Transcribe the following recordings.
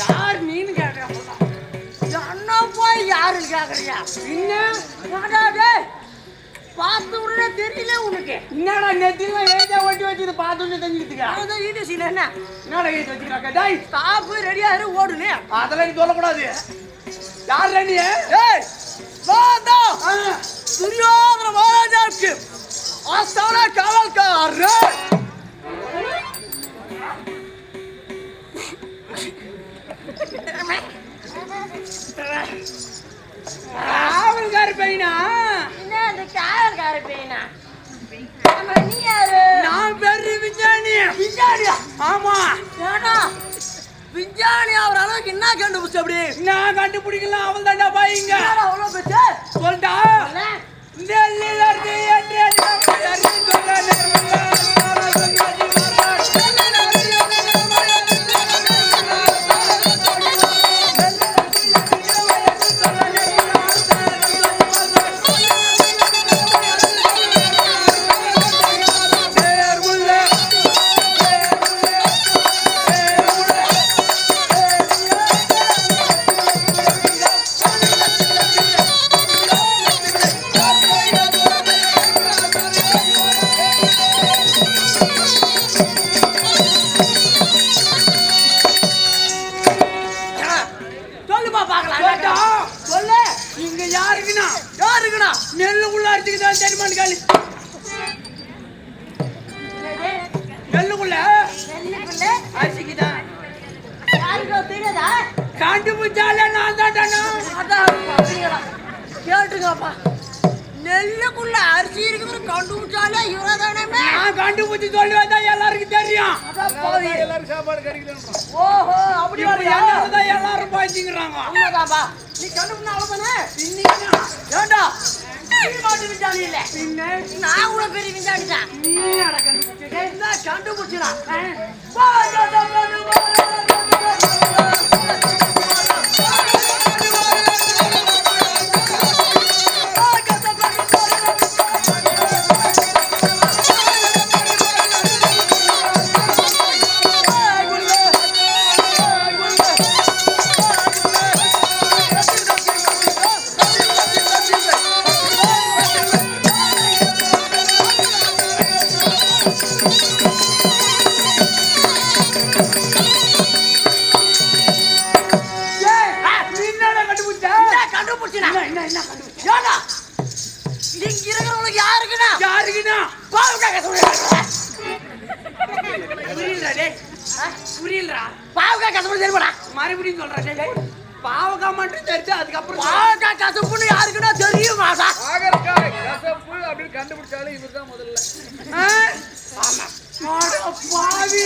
யார் நீன்னு கேட்கிறேன். என்ன போய் யாருன்னு கேட்கறியா? பார்த்து உடனே தெரியல உனக்கு. என்னடா நெத்தில ஏஜா ஓட்டி வச்சு பார்த்து தெரிஞ்சுக்கிட்டுக்கா? அதான் ஈடிசில என்ன என்னடா ஏஜ் வச்சுக்கிறாங்க? டேய் ஸ்டாப் ரெடியா இரு ஓடுனே. அதெல்லாம் நீ சொல்லக்கூடாது. யார் ரெடி? ஏய் வாடா. துரியோதன மகாராஜாவுக்கு ஆஸ்தான காவல்காரர். காவல்கார பையனா? என்ன அந்த காவல்கார பையனா? நீ யாரு? நான் பேரு விஞ்ஞானி. விஞ்ஞானியா? ஆமா. ஏடா விஞ்ஞானி ஆவற அளவுக்கு என்ன கண்டுபிடிச்ச? அப்படி நான் கண்டுபிடிக்கலாம். அவள் தாண்டா பாயிங்க. அவ்வளவு பேச்சு சொல்டா. டெல்லில இருந்து நெல்லுக்குள்ள அடிச்சுக்குதான் தெரியுமான்னு காலி. நெல்லுக்குள்ள அடிச்சுக்குதான் கண்டுபிடிச்சாலே நான் தான் கேட்டுங்கப்பா. நெல்லுக்குள்ள அரிசி இருக்குது கண்டுபிடிச்சாலே இவரதானே நான் கண்டுபிடிச்சு சொல்லுவேன் தான் எல்லாருக்கும் தெரியும். எல்லாரும் சாப்பாடு கிடைக்குது. ஓஹோ அப்படி தான் எல்லாரும் பாய்ச்சிக்கிறாங்க. உண்மைதாப்பா. நீ கண்டுபிடிச்சா அவ்வளவுதானே ஏண்டா மாட்டு விஞ்ஞானி இல்ல பின்ன நான் கூட பெரிய விஞ்ஞானி தான். நீ கண்டுபிடிச்சிடா மறுபடியும் சொல்றேன். பாவக்கா மட்டும் தெரிஞ்சு அதுக்கப்புறம் பாவக்கா கசப்புன்னு யாருக்குன்னா தெரியும் மாசா. கசப்பு அப்படின்னு கண்டுபிடிச்சாலும் இவர்தான் முதல்ல. பாவி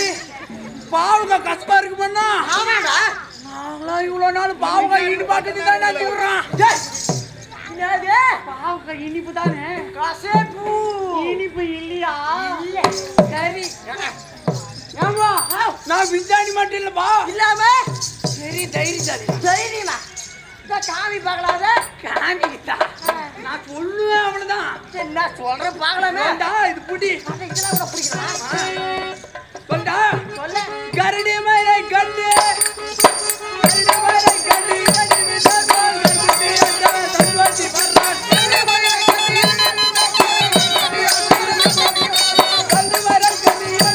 பாவக்கா கசப்பா இருக்குமாண்ணா? ஆமாடா நாங்களா இவ்வளவு நாள் பாவக்கா இனிப்பு பார்த்துட்டு தான் சொல்றான். பாவக்கா இனிப்பு தானே. கசப்பு இனிப்பு இல்லையா? சரி ஏமா நான் விஞ்ஞானி மட்டும் இல்லப்பா. இல்லாம சரி தைரியசாலி. தைரியமா காமி பார்க்கலாத காமிக்கிட்டா நான் சொல்லுவேன் அவ்வளவுதான். சரி நான் சொல்றேன் பார்க்கலாமே. இது புடி இதெல்லாம் கூட பிடிக்கலாம். சொல்டா சொல்ல கரடி மேலே கண்டு கரடி மேலே கண்டு கண்டு விட்டால் கண்டு சந்தோஷி பர்றான். கரடி மேலே கண்டு வர கண்டு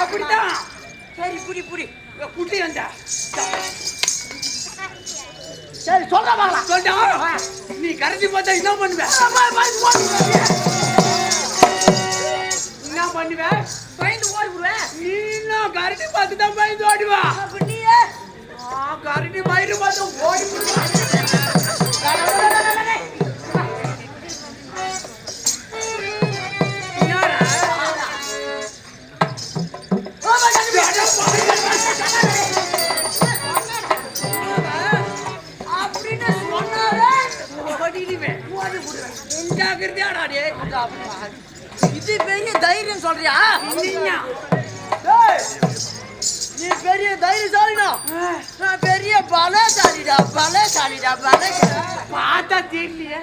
அப்படிதான். சரி புடி புடி குட்டி வந்தா சரி சொல்ற பார்க்கலாம். சொல்டா நீ கரைச்சி பார்த்தா என்ன பண்ணுவ? என்ன பண்ணுவ? பயந்து ஓடி விடுவேன். நீ இன்னும் கரடி பார்த்து தான் பயந்து ஓடுவா. அப்படியே கரடி மயிறு பார்த்து ஓடி விடுவா. அப்படின்னு சொன்னாரே இது பெரிய தைரியம் சொல்றியா? நீ பெரிய தைரியசாலினா நான் பெரிய பலசாலிடா பலசாலிடா பலசாலிடா. பார்த்தா தெரியலையே.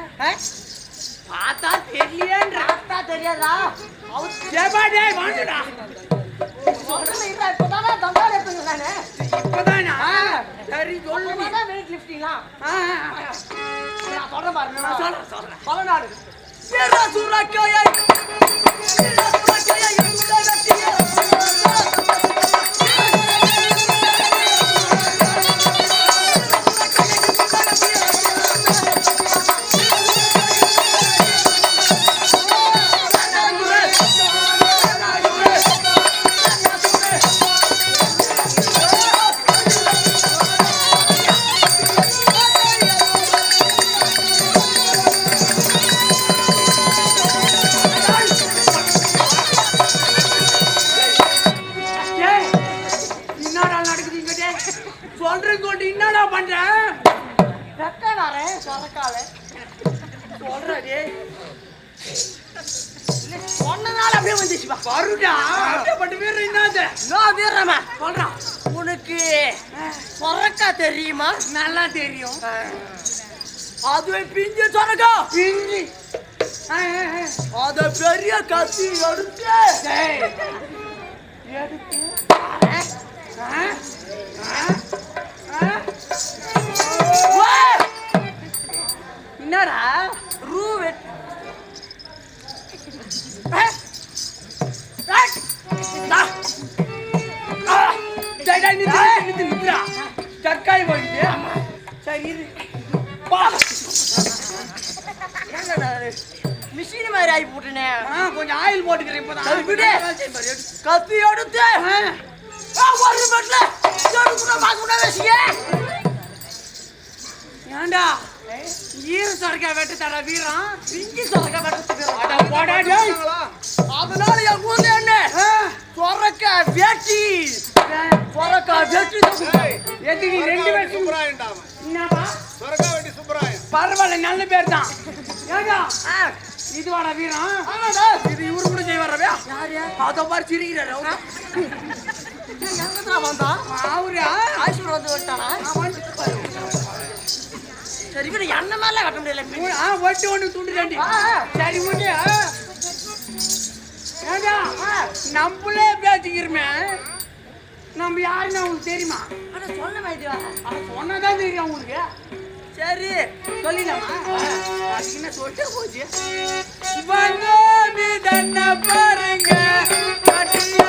பார்த்தா தெரியலையேன்ற பார்த்தா தெரியாதா? ஜெபாடே வாங்கடா. சொல்றேன் இல்ல இப்பதானே தந்தாரே எடுத்துங்க நானே. இப்பதானா? சரி சொல்லு நீ. இப்பதான் வெயிட் லிஃப்டிங்லாம். நான் சொல்றேன் பாருங்க. நான் சொல்றேன். பலநாடு சேரா சூரக்காயை சேரா சூரக்காயை இந்த வெட்டியே என்னடா பண்ற? வெக்கனாரே சொரக்கால சொல்றே. சொன்னனால அப்படியே வந்துச்சு பா. வருடா பட்டு வீர என்னது? நான் வீரமா சொல்றான். உனக்கு சொரக்கா தெரியுமா? நல்லா தெரியும். அது பிஞ்சு சொரக்கா பிஞ்சி அத பெரிய கத்தி எடுத்து என்னடா ரூ நித்துறா தக்காய் போயிட்டு சரி இரு பா மிஷின் மாதிரி ஆகி போட்டுனே கொஞ்சம் ஆயில் போட்டுக்கிறேன் இப்பதான் கத்தி எடுத்து ஒரு மட்டும் ஏண்டா ஈர சொரக்கா வெட்டு தர வீரம் பிஞ்சி சொரக்கா வெட்டு அதனால என் ஊர்ல என்ன சொரக்கா வேட்டி சொரக்கா வேட்டி எதுக்கு ரெண்டு வேட்டி என்னப்பா சொரக்கா வெட்டி சுப்பராயன் பரவாயில்ல நல்ல பேர் தான் ஏண்டா இது வாடா வீரம் இது இவரு கூட செய்வாரவே யாரு அத மாதிரி சிரிக்கிறாரு எங்கதான் வந்தான் அவரு ஆஸ்பத்திரி வந்து விட்டானா சரி இப்ப என்ன மேல கட்ட முடியல ஒட்டு ஒண்ணு துண்டு ரெண்டு சரி ஒண்ணு ஏண்டா நம்மளே பேசிக்கிறோமே நம்ம யாருன்னு அவங்களுக்கு தெரியுமா ஆனா சொல்ல மாதிரி சொன்னதான் தெரியும் உங்களுக்கு சரி சொல்லிடலாமா என்ன சொல்லிட்டு போச்சு தன்ன பாருங்க பாருங்க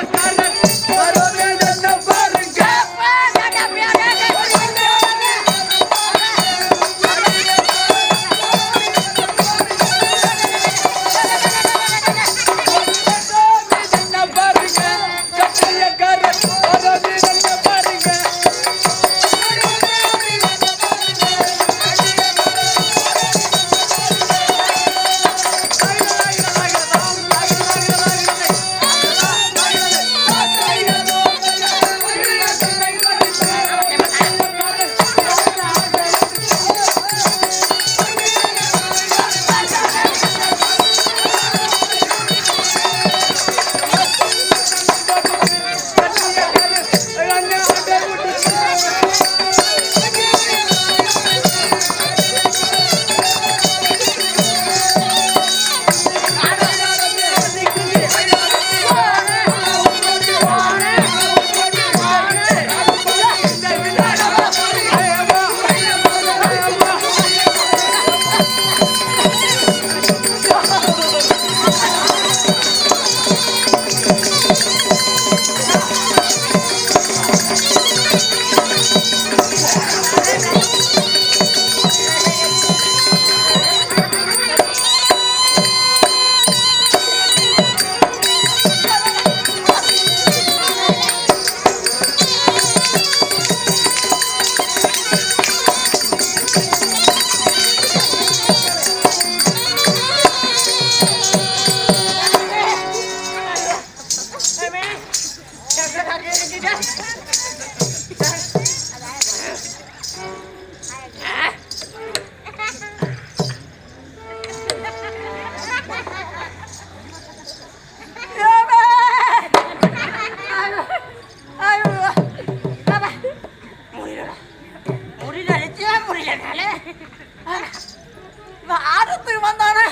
ஆடத்துக்கு வந்தானே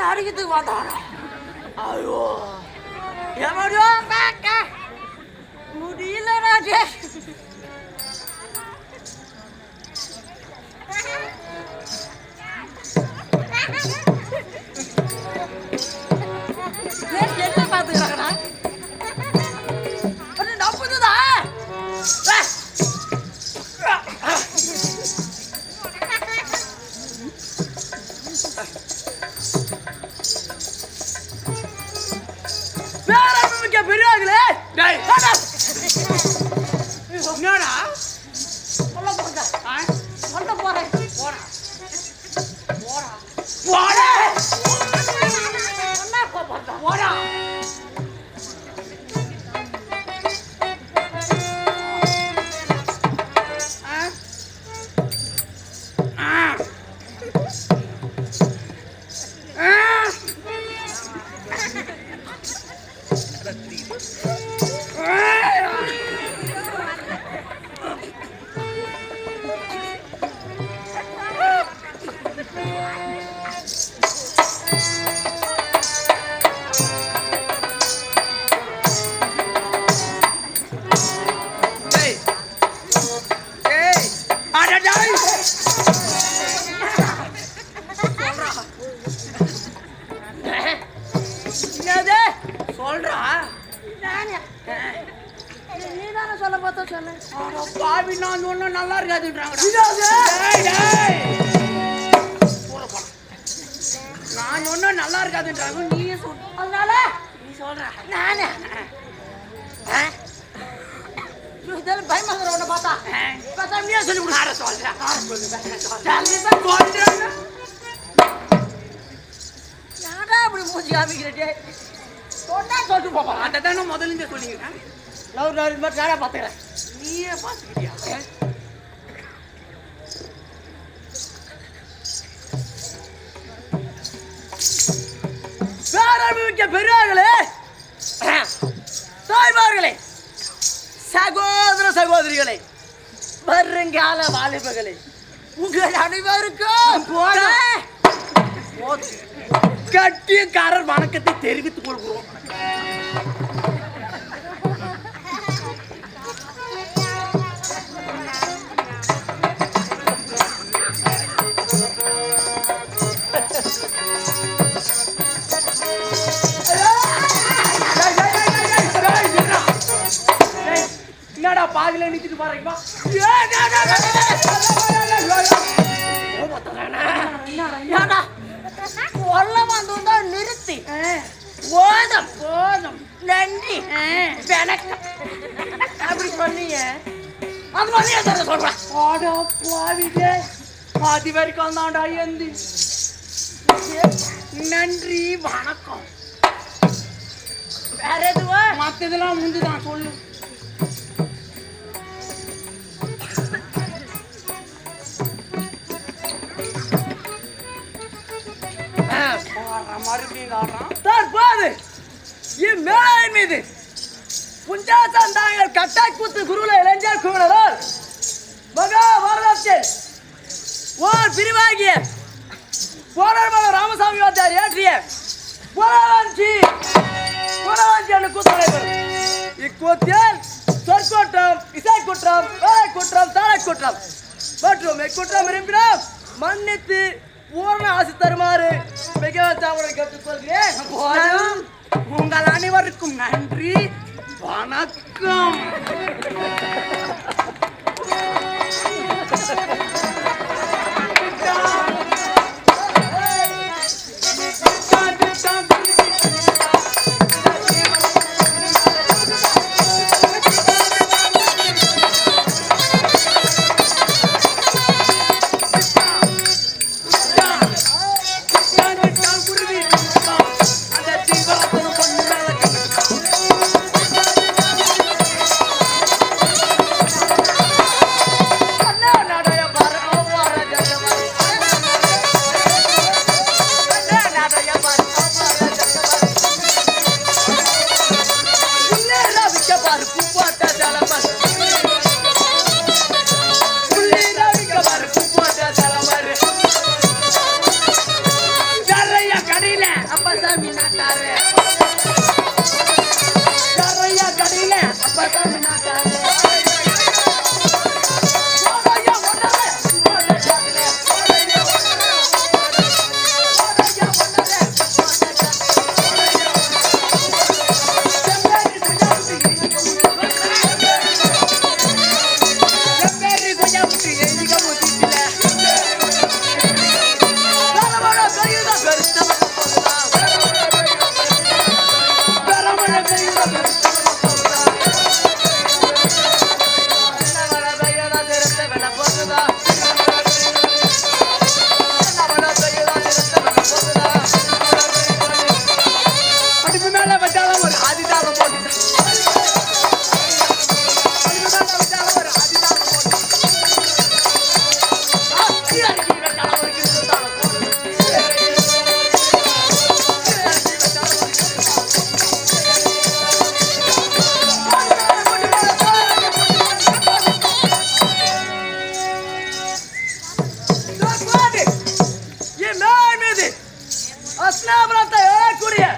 அடிக்கிறதுக்கு வந்தானே ஐயோ எவடியோ முடியல ராஜே என்ன பாத்துக்கிறாங்கண்ணா நம்புதுதா பெரியாங்களே என்னடா சொல்ல போறேன் சொல்ல போறேன் போடா போடா பார்த்தா சொன்னேன். பாவி நான் சொன்னா நல்லா இருக்காதுன்றாங்க. நான் சொன்னா நல்லா இருக்காதுன்றாங்க. நீயே சொல்ற. அதனால நீ சொல்ற. நானே இதெல்லாம் பயமாக்குறவன பார்த்தா பார்த்தா நீயே சொல்லி கொடு. யாரை சொல்றேன்? யாரா அப்படி மூஞ்சி காமிக்கிறே சொன்னா சொல்லிட்டு போப்பா. அதை தானே முதல்ல சொல்லிக்கிறேன். நான் மாதிரி நானே பார்த்துக்கிறேன். நீயே பார்த்துக்கிட்டியா? பேரமிக்க பெரியார்களே, தாய்மார்களே, சகோதர சகோதரிகளே, வருங்கால வாலிபர்களே, உங்கள் அனைவருக்கும் கட்டியக்காரர் வணக்கத்தை தெரிவித்துக் கொள்கிறோம். என்னடா பாதியில நிக்கிட்டு பாருங்கப்பா. நிறுத்தி போதும் போதும் நன்றி வணக்கம் அப்படி சொன்னீங்க. அது மாதிரி சொல்றேன். பாதி வரைக்கும் வந்தாண்டா எந்தி. நன்றி வணக்கம். வேற எதுவா மத்ததெல்லாம் முந்துதான் சொல்லு. தற்போது இம்மேளையின் மீது புஞ்சாசன் தாங்கள் கட்டாய் கூத்து குருல இளைஞர் குழுவினரால் மகாபாரதத்தில் ஓர் பிரிவாகிய போராட ராமசாமி வாத்தியார் ஏற்றிய போராஞ்சி என்ற கூத்து நடைபெறும். இக்கூத்தில் சொற்குற்றம், இசைக்குற்றம், வேலைக்குற்றம், தாளக்குற்றம் மற்றும் இக்குற்றம் இருப்பினும் மன்னித்து பூர்ண ஆசி தருமாறு மிகவும் கேட்டுக்கொள்கிறேன். உங்கள் அனைவருக்கும் நன்றி வணக்கம்.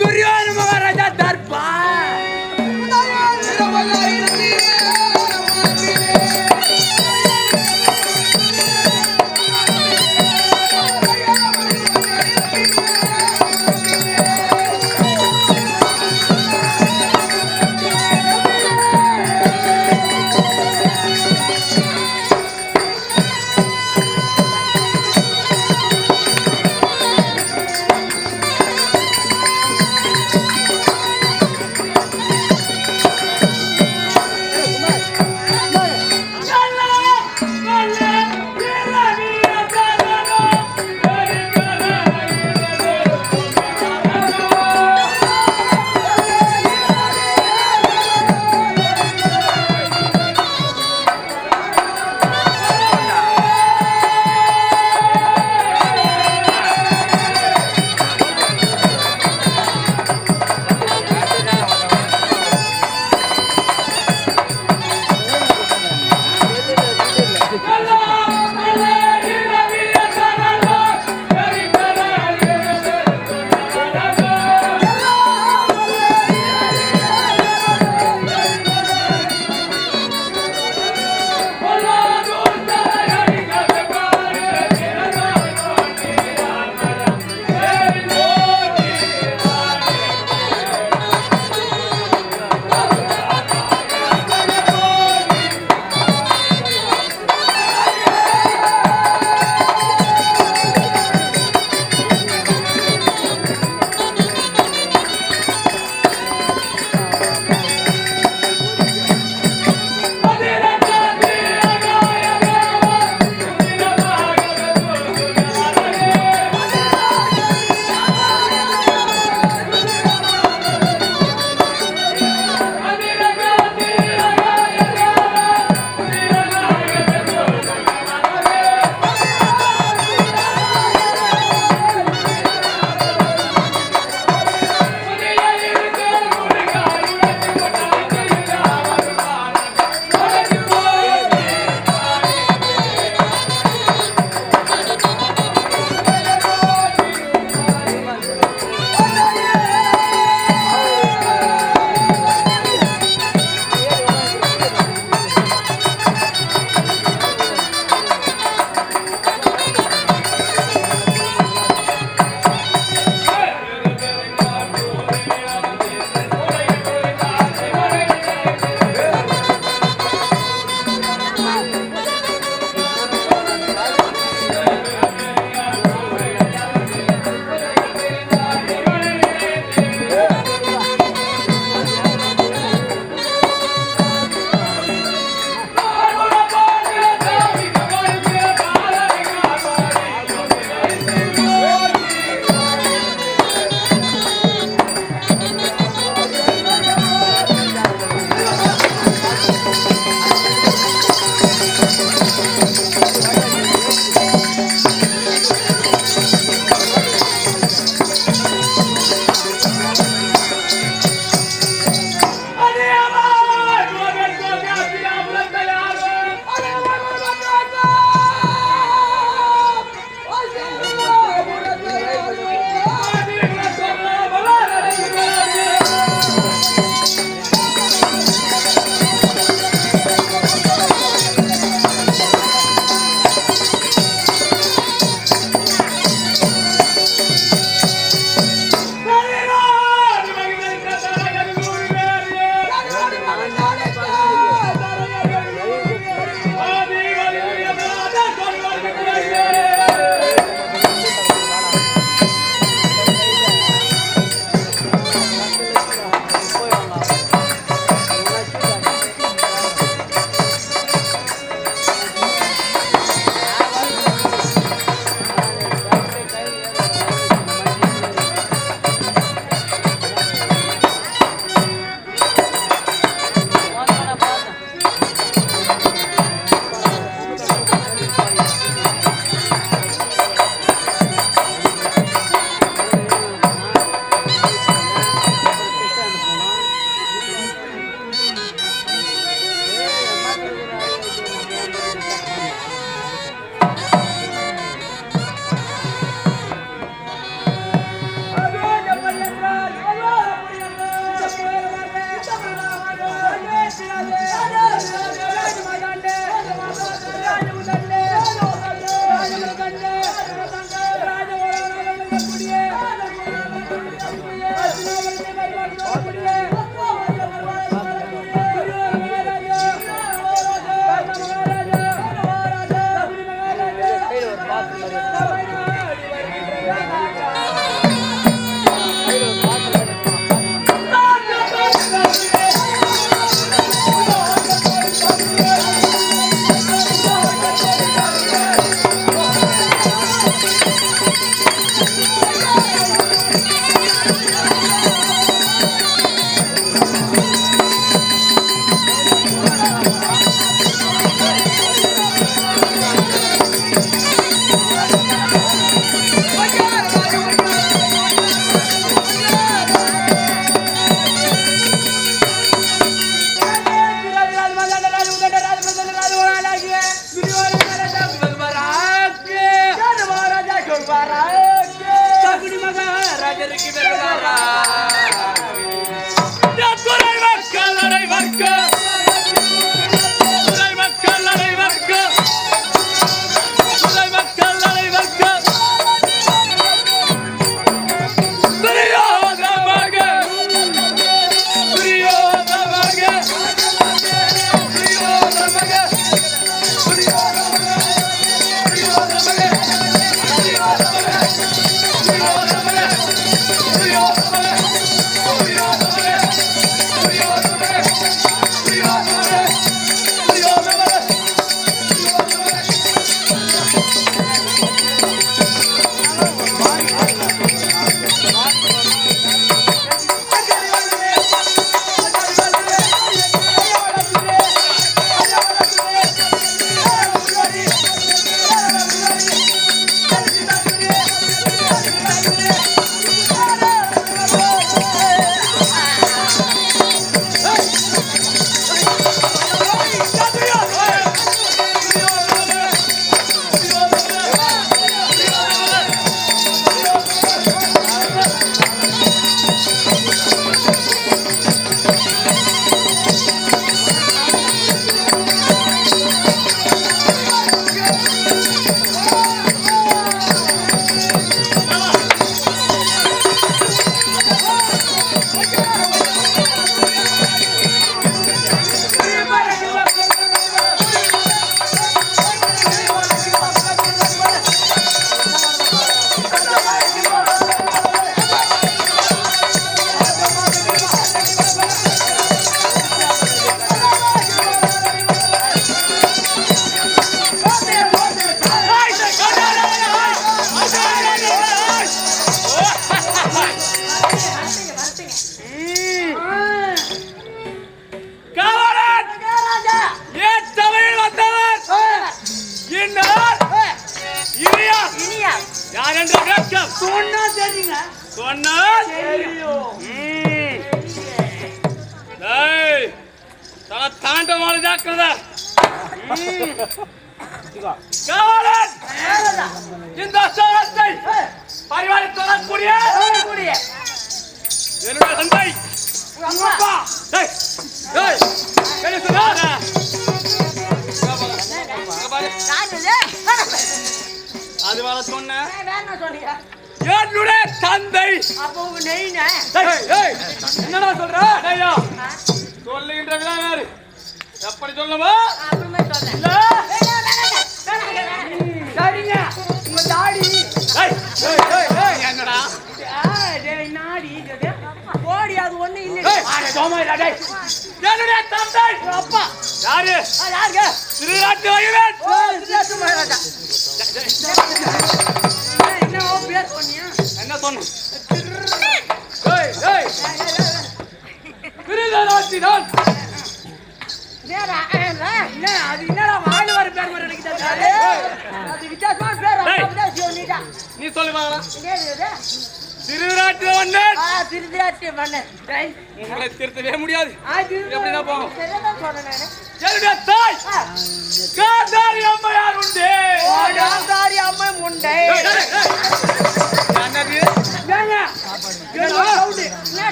துரியோதன மகாராஜா தர்பார்.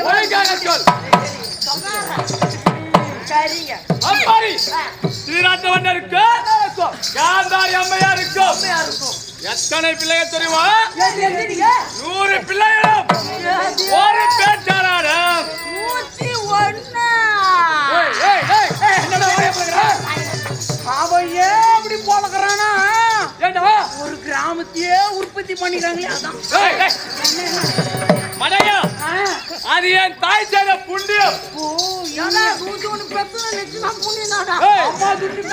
ஒழுங்காக சொல். சரிங்க. அம்மாடி ஸ்ரீநாட்டவண்ணருக்கு காந்தாரி அம்மையா இருக்கும். எத்தனை பிள்ளைகள் தெரியுமா? 100 பிள்ளைகளும் ஒரு பேச்சாளரும். 101. அவன் ஏன் அப்படி போலக்கிறானா? ஏண்டா ஒரு கிராமத்தையே உற்பத்தி பண்ணிக்கிறாங்களே அதான். மடையா அது என் தாய் செய்த புண்ணியம். ஏன்னா 101 பிரச்சனை நிச்சயமா புண்ணியம்தாடா.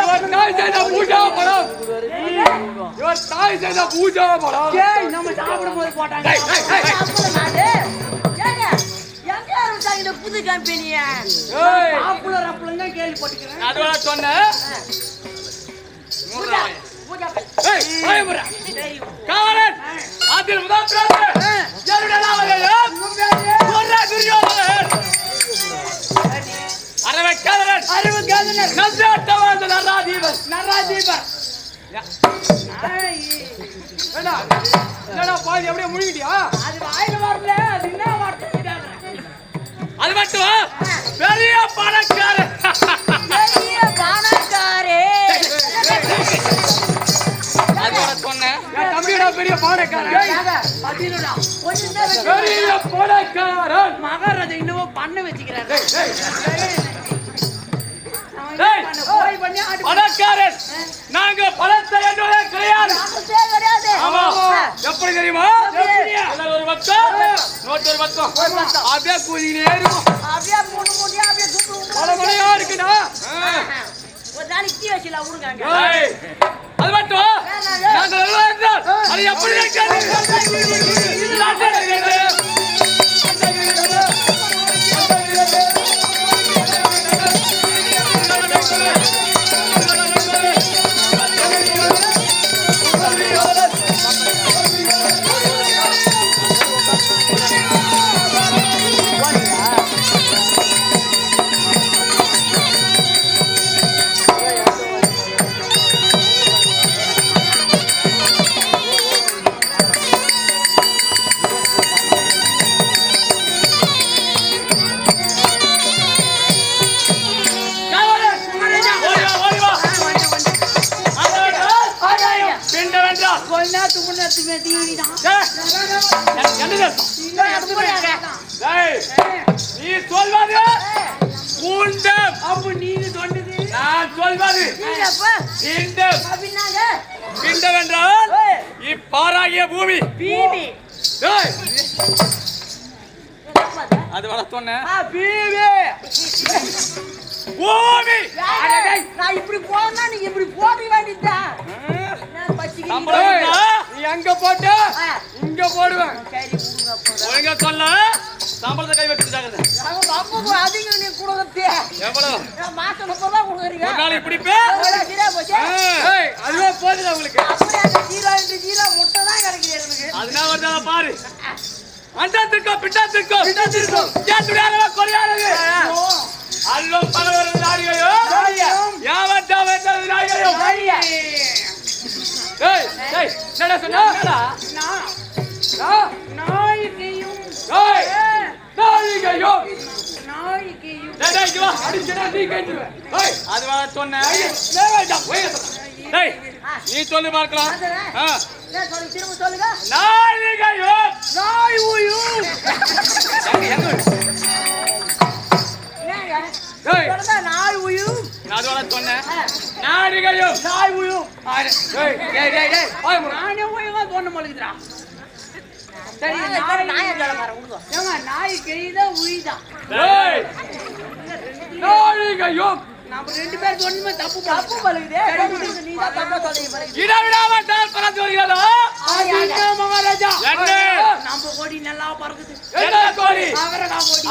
இவர் தாய் செய்த பூஜா படம். இவர் தாய் செய்த பூஜா படம். நம்ம சாப்பிடும்போது போட்டாங்க. எங்க ஆரம்பிச்சாங்க இந்த புது கம்பெனிய? பாப்புலர் அப்பளம் தான் கேள்விப்பட்டிருக்கிறேன். அதுவா சொன்னேன். காவலன் அதில் முதல் பிறகு என்னுடைய நாமதேயம் துரியோதனன். அரவக்காதலன் நந்தாட்டவாழ்ந்த நராதீபன். என்னடா பாதி அப்படியே முழுங்கிட்டியா? அது வாயில வரல. அது என்ன வார்த்தை? அது மட்டும் பெரிய பணக்காரன். பெரிய பணக்காரே. சொன்னேன் தம்பியோட பெரிய பணக்காரன். கொஞ்சம் பெரிய பணக்காரன் மகாராஜா இன்னும் பண்ண வச்சுக்கிறாரு. பணக்காரன் நாங்க பணத்தை என்னோட கிடையாது. ஆமா எப்படி தெரியுமா? ஒரு பக்கம் நோட்டு ஒரு பக்கம் அப்படியே கூதிக்கிட்டே இருக்கும். அப்படியே மூணு மூடியா அப்படியே பல மழையா இருக்குடா. ஒரு நாளைக்கு டீ வச்சுல விடுங்க. அது மட்டும் நாங்கள் அது எப்படி நீ சொல்வது பூண்டம். அப்ப நீங்க சொன்னது நான் சொல்வது பிண்டம் என்றால் இப்பாராகிய பூமி. அது வர சொன்ன பூமி. நான் இப்படி போனா நீங்க இப்படி போட வேண்டியதுதான். நீ எங்க போட்டு இங்க போடுவேன். ஒழுங்கா சொல்ல சம்பளத்தை கை வச்சுட்டாங்க. அதிக நீ கொடுக்கறது எவ்வளவு மாசம் 30 ரூபாய் கொடுக்குறீங்க. ஒரு நாள் இப்படி அதுவே போதுல உங்களுக்கு. ஜீரோ முட்டை தான் கிடைக்குது. அதனால வந்தா பாரு. அண்டத்திற்கும் பிண்டத்திற்கும் ஏத்துடாதவ கொலையாளது. அல்லோ பலவர நாடியோ யாவட்டா வெட்டது நாடியோ. டேய் என்னடா சொன்னா? நாய்க்கையும் டேய் வா அடிச்சடா நீ கேட்டுவே. அது வா சொன்ன. டேய் நீ சொல்லு பார்க்கலாம். திரும்ப சொல்லுங்க. நாய்கையோ நாய் ஊயும். நாய் ஊயும். அது வா சொன்ன. நாய்கையோ நாய் ஊயும். டேய் நானே ஊயுங்க சொன்ன மொழிக்குதுடா. சரி நாய் ஏங்க நாய் கையில உயிதான். டேய் நாய்கையோ நம்ம ரெண்டு பேர் சொன்னமே தப்பு பழுகுதே. நீ தான் தப்பா சொல்றீங்க. இடவிடாமல் பறந்து வருகிறதா மகாராஜா? என்ன நம்ம கோடி நல்லா பறக்குது. என்ன கோடி? அவரடா கோடி.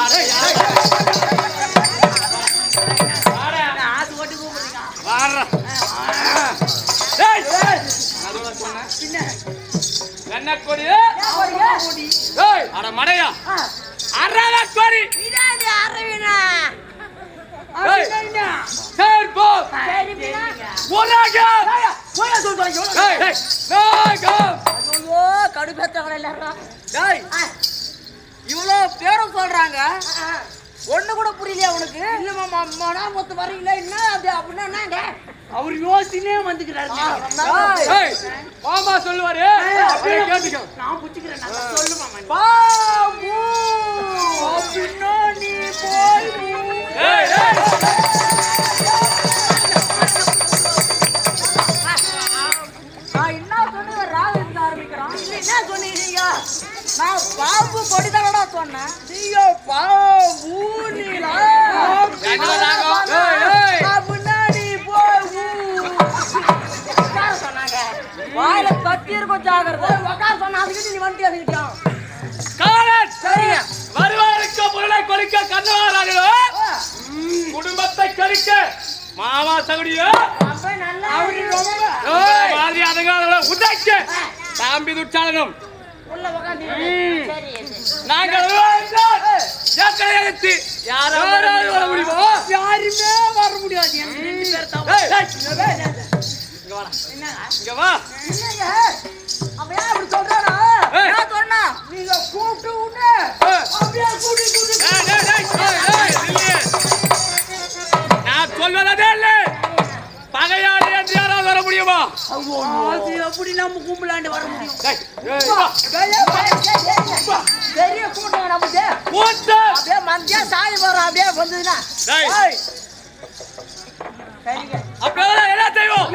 ஆத்து ஓட்டி கூப்பிடுறீங்க. வாடா. டேய் அதுவா சொன்ன. பின்ன என்ன கோடி? கோடி. டேய் அட மடையா. அரவ கோடி. இதாடி அரவினா. அரவினா. சரி போ. சரி பின்ன. போறாங்க. போய் சொல்றா. டேய் நாகம். ஐயோ கடுப்பேத்தவங்க எல்லாரும். டேய் இவ்வளவு பேரும் சொல்றாங்க, ஒண்ணு கூட புரியலையா உனக்கு? இல்ல மொனா மொத்த வரீங்களா என்ன அது அப்படின்னா என்னங்க? அவர் யோசினே வந்துக்கிறாரு. மாமா சொல்லுவாரு, அப்படியே கேட்டுக்கோ. நான் புடிச்சுக்கிறேன், நான் சொல்லு மாமா. பாபு அப்படின்னா நீ போய் ஏய் ஏய் என்ன சொன்னீங்க? ராகத்துல ஆரம்பிக்கிறான். என்ன சொன்னீங்க? நான் பாபு பொடிதானடா சொன்னேன். நீங்க பாபு நீலா முன்னாடி போய் சொன்னாங்க. வாயில கத்தி இருக்கும், ஜாகிரதை. உட்கார சொன்ன அதுக்கிட்ட நீ வண்டி அதுக்கிட்டான். சரிங்க. வருவாருக்கு பொருளை கொடுக்க கண்ணவாரார்களோ, குடும்பத்தை கறிக்க மாமா சகுடியோ மாதிரி அதங்கால உதைக்க தாம்பி துச்சாலனும் நாங்கள் யாராவது வர முடியுமோ? யாருமே வர முடியாது. இங்க வா. அப்படியே அப்படி சொல்றானா? நான் சொன்னா நீங்க கூப்பிட்டு விட்டு அப்படியே கூட்டி நான் சொல்வதே இல்லை. பகையாளி என்று யாராவது வர முடியுமா? அது எப்படி நம்ம கும்பலாண்டு வர முடியும்? பெரிய பெரிய கூட்டம் நமக்கு அப்படியே மந்தியா சாய் வரும். அப்படியே வந்ததுன்னா சரிங்க. அப்படியே என்ன செய்வோம்?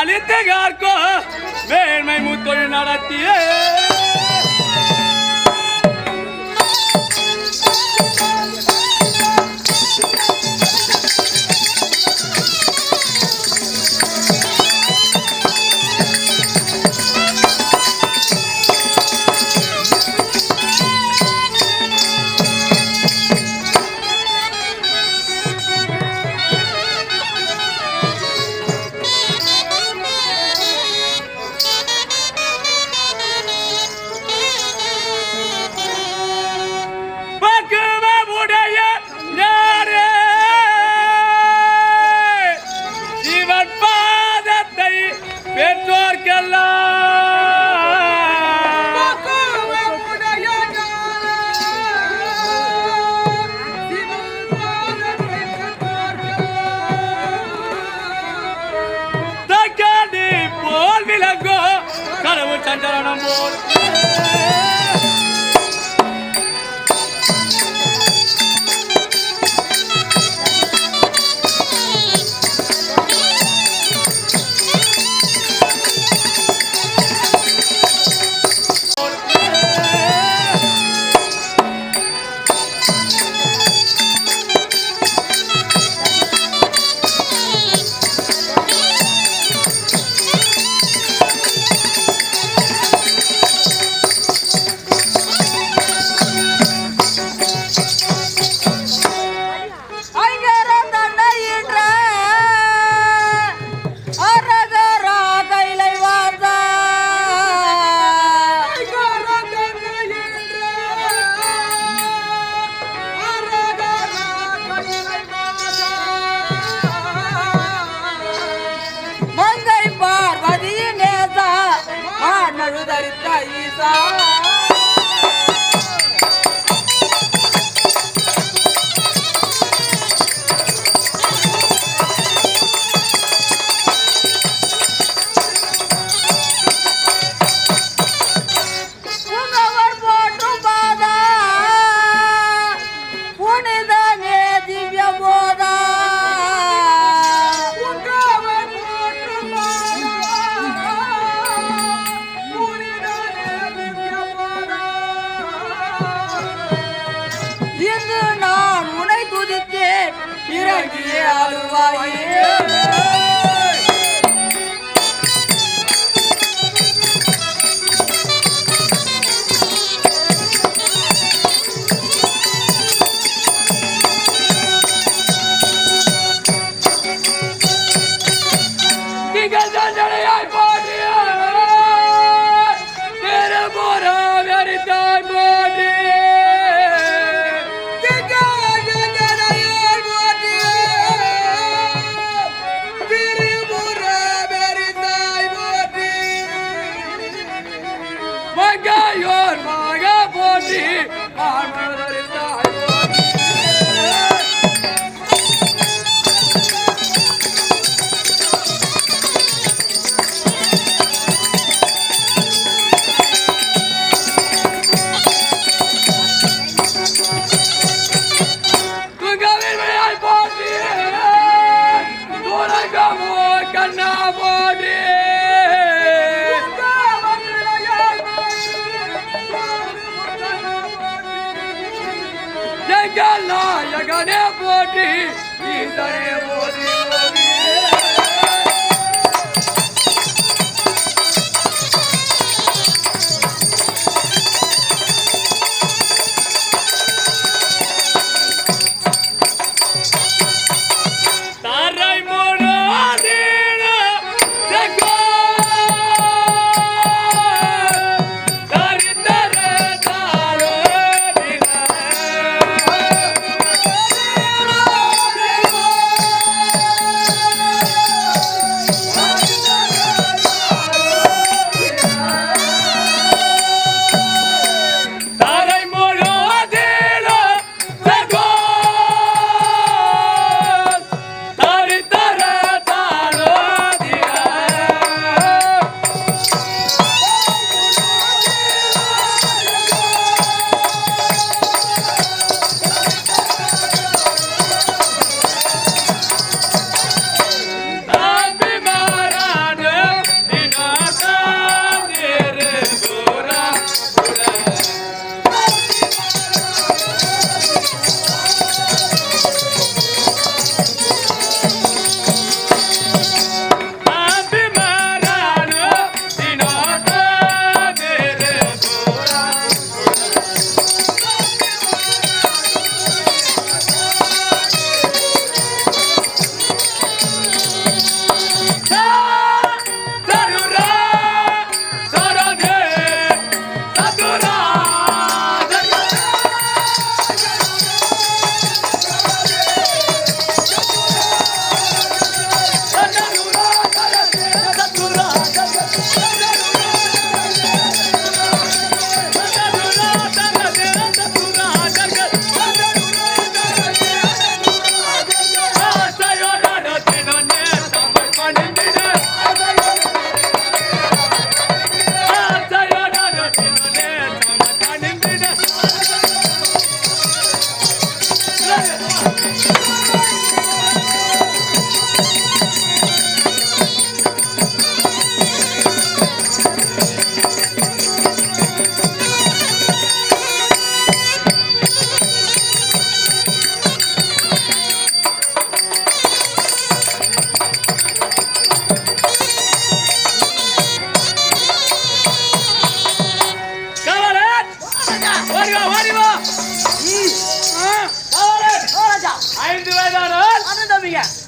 அழித்தகார்கோ மேன்மை முத்தொழில் நடத்திய சஞ்சரணம் போல்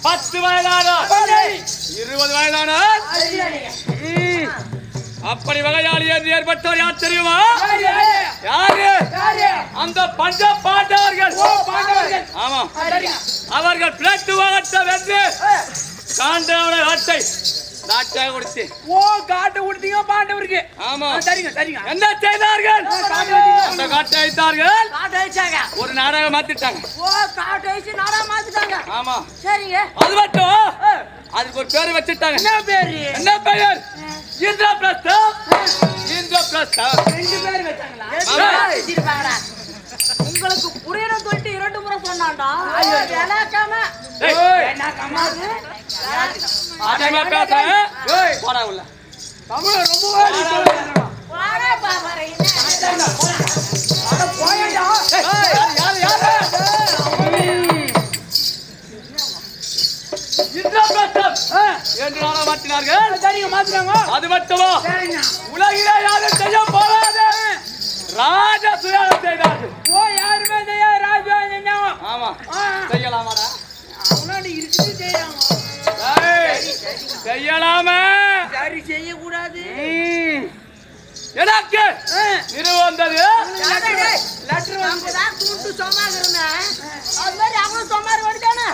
10 வயதான 20 வயதான அப்படி வகையாளி என்று ஏற்பட்டவர் யார் தெரியுமா? யாரு? அந்த பஞ்ச பாண்டவர்கள். ஆமா, அவர்கள் பிளட்டு வாட்ட வென்று காண்டவனை ஆட்டை நாட்டாக கொடுத்து காட்டு கொடுத்தீங்க பாண்டவருக்கு. ஆமா, சரிங்க சரிங்க. என்ன செய்தார்கள்? அந்த காட்டை அழித்தார்கள். காட்டு அழிச்சாங்க. ஒரு நாடகம் மாத்திட்டாங்க. காட்டு அழிச்சு நாடகம் மாத்திட்டாங்க. ஆமா, சரிங்க. அது மட்டும் அதுக்கு ஒரு பேர் வச்சிட்டாங்க. என்ன பேரு? என்ன பெயர்? இந்திரபிரஸ்தம். இந்திரபிரஸ்தம் 2 பேர் வச்சாங்களா? உங்களுக்கு புரியணும் சொல்லிட்டு 2 முறை சொன்னான்டா. ஐயோ விளக்காம. என்ன கமாது? ஆட்டமா பேச. போடா உள்ள. தமிழ் ரொம்ப வாடா. வாடா பாவரே. அட போயடா. யாரு? ராஜ்யம் என்று நாளை மாற்றினார்கள். சரிங்க மாத்துறாங்க. அது மட்டுமா சரிங்க. உலகிலே யாரும் செய்ய போகாத ராஜ சுயாதம் செய்தார்கள். ஓ யாருமே செய்ய ராஜா செஞ்சாங்க. ஆமா செய்யலாமாடா? அவனாடி இருக்குது செய்யறாங்க. செய்யலாமா? சரி செய்யக்கூடாது. எனக்கு நிறுவ வந்தது லெட்டர் வந்துதான் தூண்டு சொன்னாங்க. அது மாதிரி அவனும் சொன்னாரு வந்துட்டானே.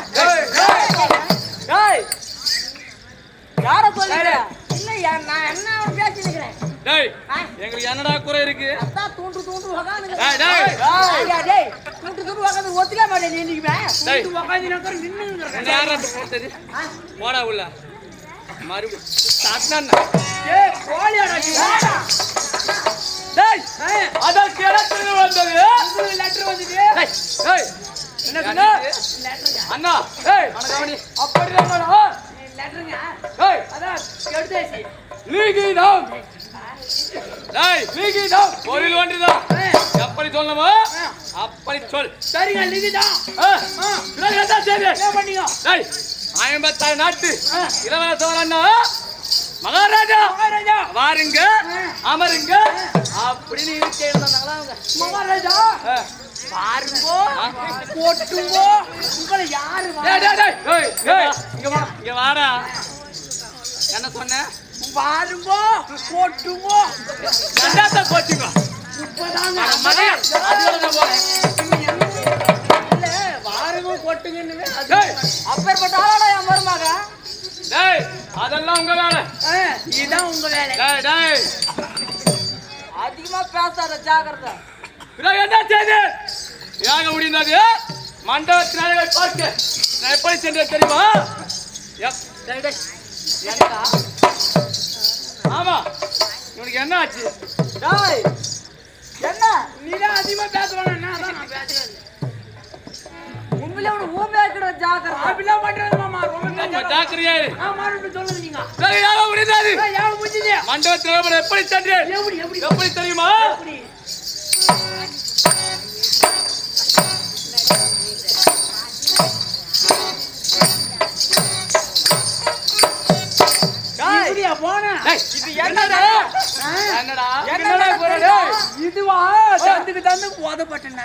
யார சொல்லுங்க? இல்ல நான் என்ன பேசி நிக்கிறேன். டேய் எங்களுக்கு என்னடா குறை இருக்கு? அதான் தூண்டு உட்கார்ந்து. டேய் டேய் டேய் தூண்டு உட்கார்ந்து ஒத்துக்க மாட்டேன் நீ இன்னைக்கு தூண்டு உட்கார்ந்து நக்கற நின்னுங்கற. என்ன யாரா போட்டது? போடா உள்ள. மறு சாத்தான். ஏய் போலியாடா நீ போடா. டேய் அத கேரக்டர் வந்தது. உங்களுக்கு லெட்டர் வந்துது. டேய் டேய் என்ன சொன்ன? லெட்டருங்க. அண்ணா டேய் அண்ணாவணி அப்படிதானடா? லெட்டருங்க. டேய் அதான் எடுத்தேசி. லீகிதம். டேய் லீகிதம் பொருள் ஒன்றுதான். எப்படி சொல்லணுமோ அப்படி சொல். சரிங்க லிகிதா. என்ன செய்தி? என்ன பண்ணீங்க? டேய் 56 நாட்டு இளவரசர் அண்ணா மகாராஜா வாருங்க அமருங்க அப்படின்னு இருந்தாங்களா அவங்க? மகாராஜா பாருங்கோ போட்டுங்கோ உங்களை யாரு இங்க வாடா. என்ன சொன்ன? பாருங்கோ போட்டுங்கோ என்னத்த போட்டுங்க? இப்பதாங்க இல்ல பாருங்கோ போட்டுங்கன்னு அப்பேற்பட்ட ஆளாடா என் மருமக. டேய் அதெல்லாம் உங்க வேலை. இதுதான் உங்க வேலை. டேய் டேய் அதிகமா பேசாத ஜாக்கிரதை. என்ன செய்து யாக முடிந்தது மண்டபத்தினாலே பார்க்க நான் எப்படி சென்றேன் தெரியுமா? என்னடா? ஆமா இவனுக்கு என்ன ஆச்சு? டேய் என்ன நீதான் அதிகமா பேசுவானா? நான் பேசுறேன். உண்மையிலே உன ஊமையாக்கிற ஜாக்கிரதை. அப்படிலாம் பண்றது மாமா. ரொம்ப ஜாக்கிரதையா இரு. மாறுன்னு சொல்லுங்க நீங்க. சரி யாக முடிந்தது. யாக முடிஞ்சது. மண்டபத்தினாலே எப்படி சென்றேன்? எப்படி தெரியுமா? என்னடா இதுவா தந்துக்கு தந்து போதப்பட்டேன்.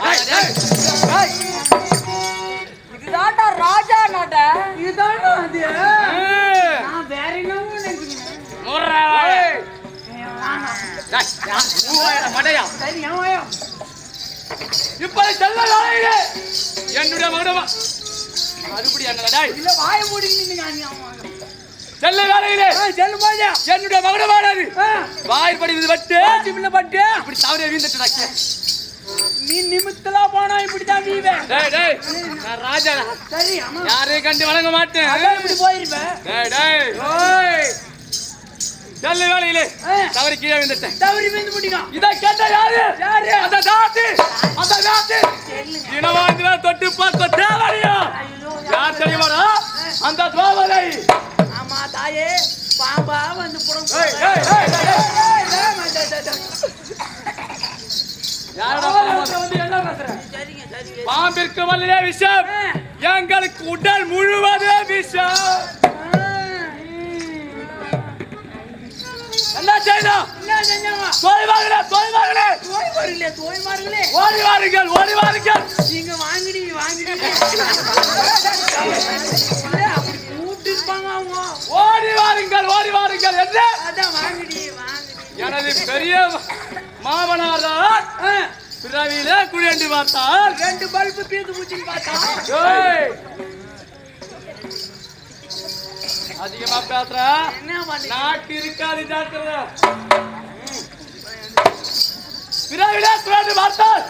இதுதான்டா ராஜா நாட்ட. இதுதான்டா அது. நான் வேற என்னமோ நினைக்கிறேன். இப்ப செல்ல என்னுடைய மகனமா மறுபடி என்னடா இல்ல வாய மூடிக்கிட்டு செல்ல வேலையிலே செல்லு போய் என்னுடைய மகனமானது வாய்ப்படி இது பட்டு பட்டு இப்படி தவறே வீந்துட்டு நீ நிமித்தலா போனா இப்படிதான் வீவே. டேய் டேய் நான் ராஜா. சரி அம்மா யாரையும் கண்டு வணங்க மாட்டேன். இப்படி போயிருப்பேன். டேய் டேய் ஓய் செல்ல வேலையிலே தவறி கீழே விழுந்துட்டேன். தவறி விழுந்து முடிங்க. இத கேட்ட யாரு? அந்த தாத்தி இனவாந்திரா தொட்டு பார்க்க தேவலையா? யார் தெரியுமாடா? அந்த துவாவலை. ஆமா தாயே பாம்பா வந்து புறம். பாம்பிற்கு வல்லே விஷம் எங்களுக்கு உடல் முழுவதே விஷம். என்ன செய்யணும்? ஓடி வாருங்கள். நீங்க வாங்கிடி ஓடி வாருங்கள் என்று எனது பெரிய மாமனார் பிறவியிலே குழியண்டி பார்த்தால் 2 பல்பு தீர்ந்து பூச்சின்னு பார்த்தா. அதிகமா பேசுற நாக்கு இருக்காது ஜாக்கிரதை. பிறவிலே குழியண்டி பார்த்தால்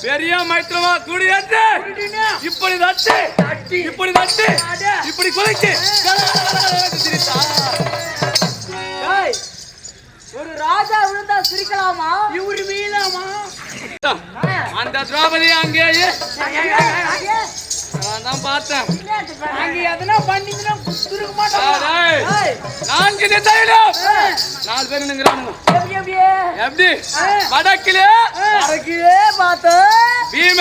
பெரிய மைத்திரமா குடியேற்று இப்படி தட்டு இப்படி தட்டு இப்படி குளிச்சு ஒரு ராஜா விழுந்தா சிரிக்கலாமா? இவரு மீளாமா? அந்த திரௌபதி அங்கேயே நான் பார்த்தேன். அங்க எதனா பண்ணினா குத்துருக்க மாட்டாங்க. 4 நிலையிலும் 4 பேர் நிங்கறானுங்க. எப்படி வடக்கிலே வடக்கிலே பார்த்து பீம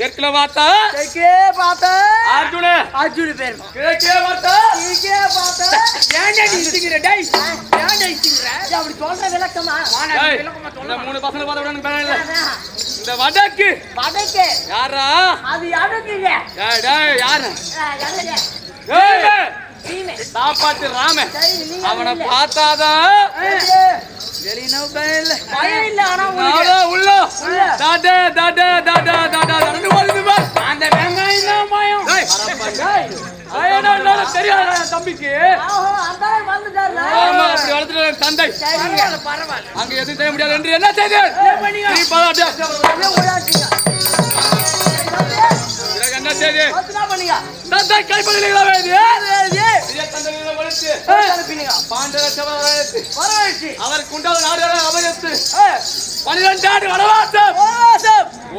தெற்குல பார்த்தா தெற்கே பார்த்த அர்ஜுன அர்ஜுன் பேர் கிழக்கே பார்த்தா தெற்கே பார்த்த ஏன்டா நீ இடிக்கிற டேய் ஏன்டா இடிக்கிற அப்படி சொல்ற விளக்கமா டேய் இந்த மூணு பசங்க பார்த்த உடனே பேர இல்ல இந்த வடக்கு வடக்கு யாரா அது யாருக்குங்க டேய் டேய் யாரு யாருங்க ஏய் நீமே சாப்பாட்டு ராம சரி நீங்க அவனை பார்த்தாதான் வெளியில பயம் இல்ல ஆனா நாளா உள்ள டாடா டாடா டாடா டாடா ரெண்டு வருது பார் அந்த வெங்காயம் தான் மாயம் டேய் ஐயனா தெரியாதா தம்பிக்கு ஆஹோ அந்தால வந்துட்டாரு ஆமா அப்படி வளர்த்துற தந்தை பரவாயில்ல அங்க எதுவும் செய்ய முடியாது என்று என்ன செய்து நீ பாடா என்ன செய்து என்ன பண்ணீங்க தந்தை கைப்படலீங்களா வேதி இதே தந்தையில வளர்த்து பாண்டவ சபையத்து வரவேற்று அவர் குண்டால நாடு அபயத்து 12 ஆண்டு வனவாசம்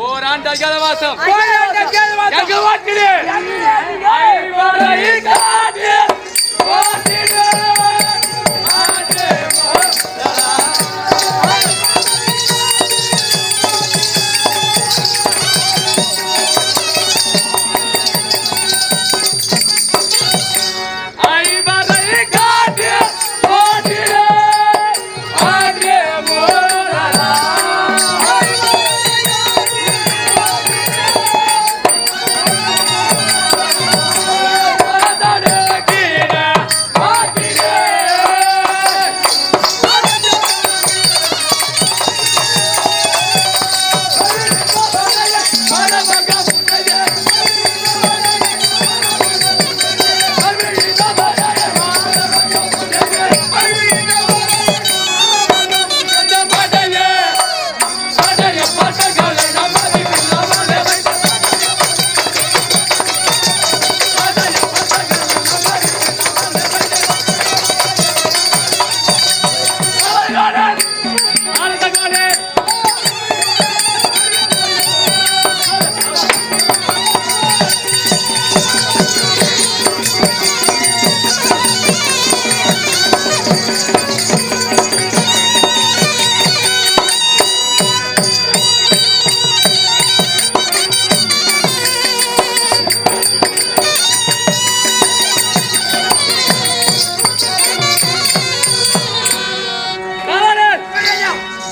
ஓராண்டு அஜாதவாசம் எங்க வாட்டிலே ஐவரை காட்டு ஓட்டிடு ஆண்டே மோதரா ஐவரை காட்டு ஓட்டிடு ஆண்டே மோதரா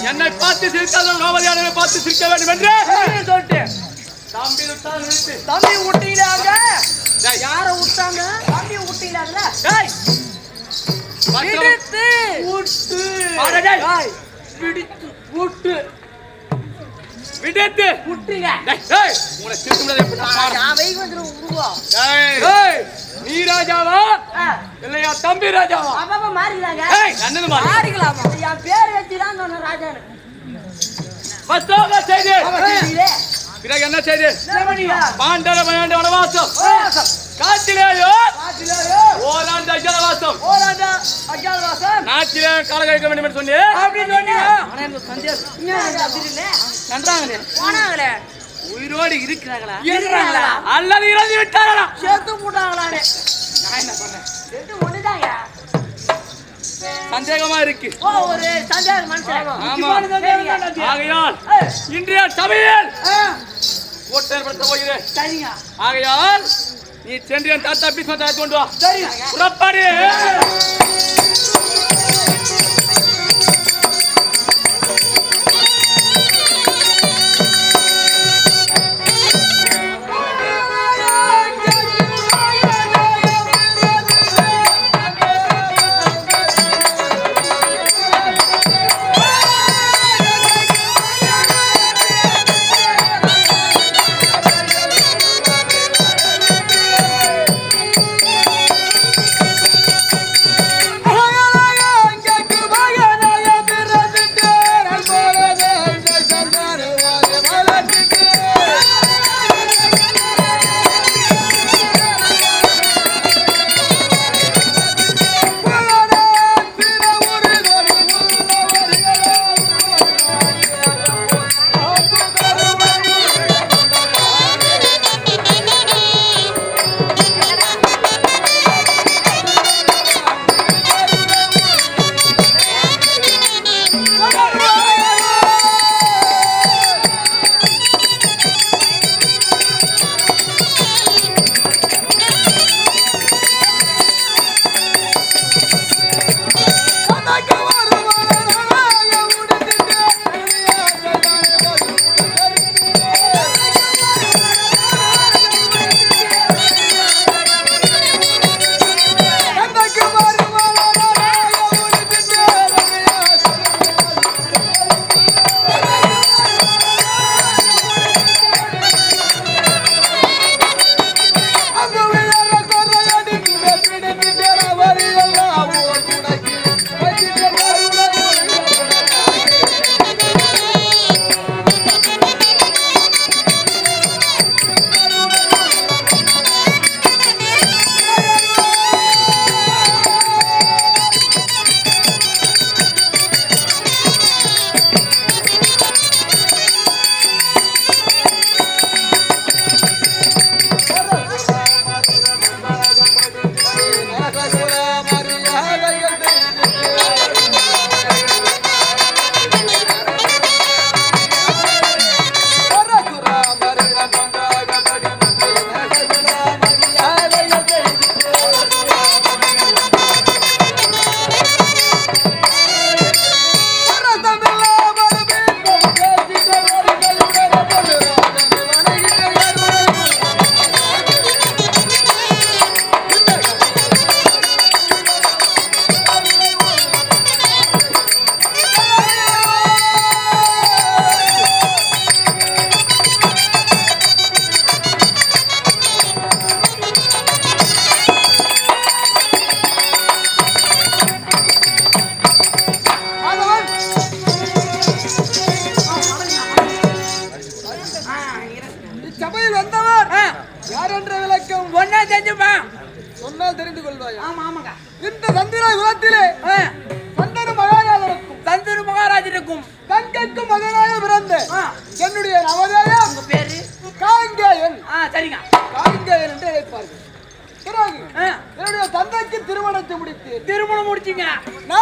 என்னை பார்த்து சிரிக்காத நோபதியானவை பார்த்து சிரிக்க வேண்டும் என்று சொல்லிட்டேன் தம்பி விட்டால் நிறுத்து தம்பி விட்டீங்களாங்க டேய். யார விட்டாங்க தம்பி விட்டீங்களாங்களா டேய் விடுத்து விட்டு வாடா டேய். விடுத்து விட்டு விடுத்து விட்டுங்க டேய் டேய் உன்னை சிரிக்க முடியாது எப்படி நான் பாரு. நான் வெயிட் வந்துரும் உருவம் டேய் டேய் நீ ராஜாவா இல்லையா தம்பி ராஜாவா அப்பா மாறிக்கலாங்க டேய் அண்ணன் மாதிரி மாறிக்கலாமா என் பேர் வச்சுதான் சொன்ன ராஜானு பஸ்தோக செய்து தெரியல பிறகு என்ன செய்து என்ன பண்ணீங்க பாண்டவ வேண்ட வனவாசம் காட்டிலேயோ ஓராண்டு அஜாதவாசம் அஜாதவாசம் நாட்டிலே கால கழிக்க வேண்டும் என்று சொன்னி அப்படி சொன்னீங்க ஆனா எனக்கு சந்தேகம் என்ன அப்படி இல்ல நன்றாங்களே போனாங்களே உயிரோடு இருக்கிறாங்களா இருக்கிறாங்களா அல்லது இறந்து விட்டார்களா சேர்த்து போட்டாங்களானே நான் என்ன சொன்னேன் ரெண்டு ஒண்ணுதாங்க சந்தேகமா இருக்கு ஓ ஒரு சந்தேகம் மனுஷன் ஆமா. ஆகையால் இன்றைய சபையில் கூட்டம் ஏற்படுத்த போகிறேன் சரிங்க ஆகையால் நீ சென்று என் தாத்தா பீஸ்மா தாத்தா கொண்டு வா சரிங்க புறப்பாடு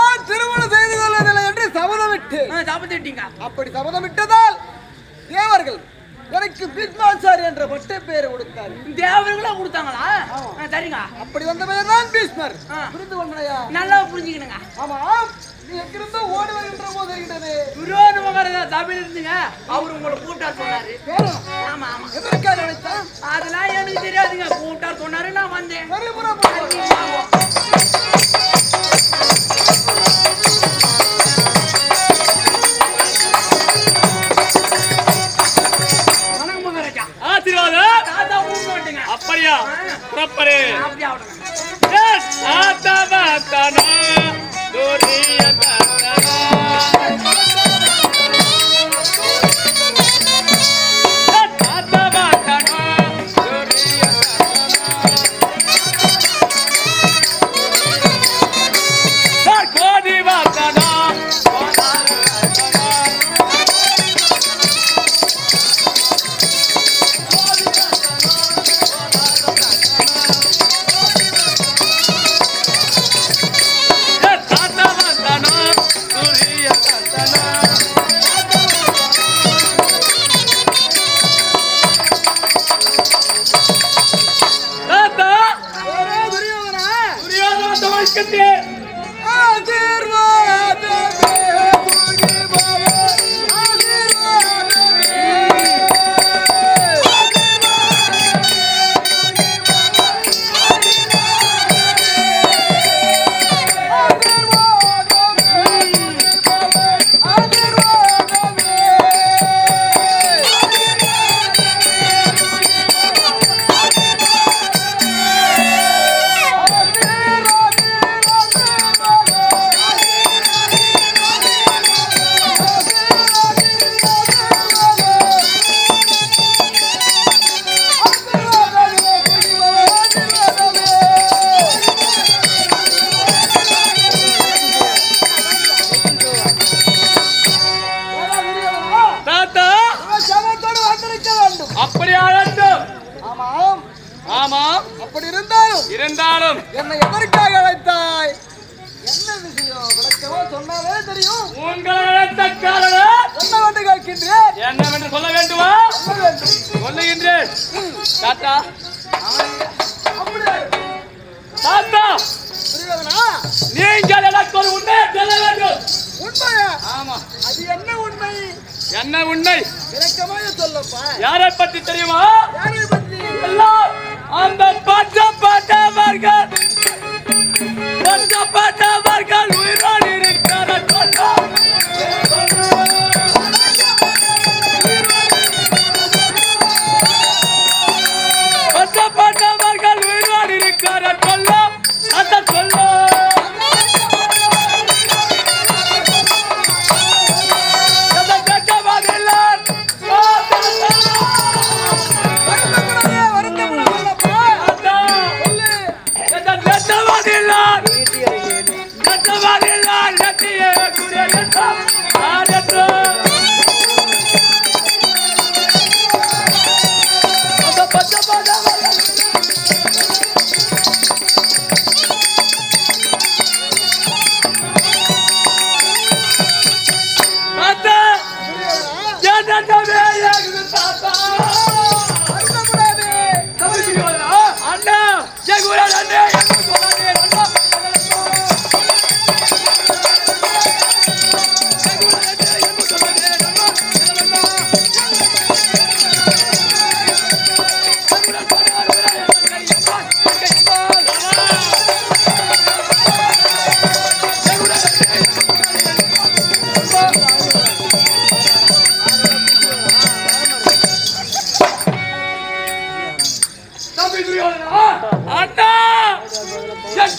நான் திருமணம் செய்து கொள்வதில்லை என்று சபதமிட்டு சபதிட்டீங்க. அப்படி சபதமிட்டதால் தேவர்கள் எனக்கு பீஷ்மாச்சாரி என்ற பட்ட பெயரை கொடுத்தார். தேவர்களா கொடுத்தாங்களா? சரிங்க. அப்படி வந்த பெயர் தான் பீஷ்மர். புரிந்து கொண்டாயா? நல்லா புரிஞ்சுக்கணுங்க. ஆமா, நீ எங்கிருந்தோ ஓடி வருகின்ற போது இருக்கிறது துரோண மகாராஜா சபையில் இருந்துங்க. அவர் உங்களை கூட்டார் சொன்னாரு. ஆமா ஆமா. எதற்காக நினைத்தா? அதெல்லாம் எனக்கு தெரியாதுங்க. கூட்டார் சொன்னாரு, நான் வந்தேன். வணக்கம் மகாராஜா. ஆசீர்வாதம். தாத்தா ஊருக்கு வந்துங்க. அப்படியா? புறப்படு. அப்படி ஆகட்டும். தாத்தா மாத்தானா தோரிய தாத்தனா தாத்தா மாத்தானா தோரிய தாத்தனா கோடி மாத்தானா இருந்தாலும் என்னை எதற்காக அழைத்தாய்? என்ன விஷயம் விளக்கமா சொன்னாலே தெரியும். உங்களை அழைத்த காரணம் என்னவென்று கேட்கின்றேன். என்னவென்று சொல்ல வேண்டுமா? சொல்லுகின்றேன். தாத்தா தாத்தா, நீங்கள் எனக்கு ஒரு உண்மையை சொல்ல வேண்டும். உண்மையா? ஆமா. அது என்ன உண்மை? என்ன உண்மை? விளக்கமாக சொல்லப்பா. யாரை பற்றி தெரியுமா? யாரை பற்றி? எல்லாம் அந்த பட்டவர்கள் உயிரோடு இருக்கிற சொல்லும். பட்டவர்கள் உயிரோடு இருக்கிற சொல்லும். அந்த சொல்லும்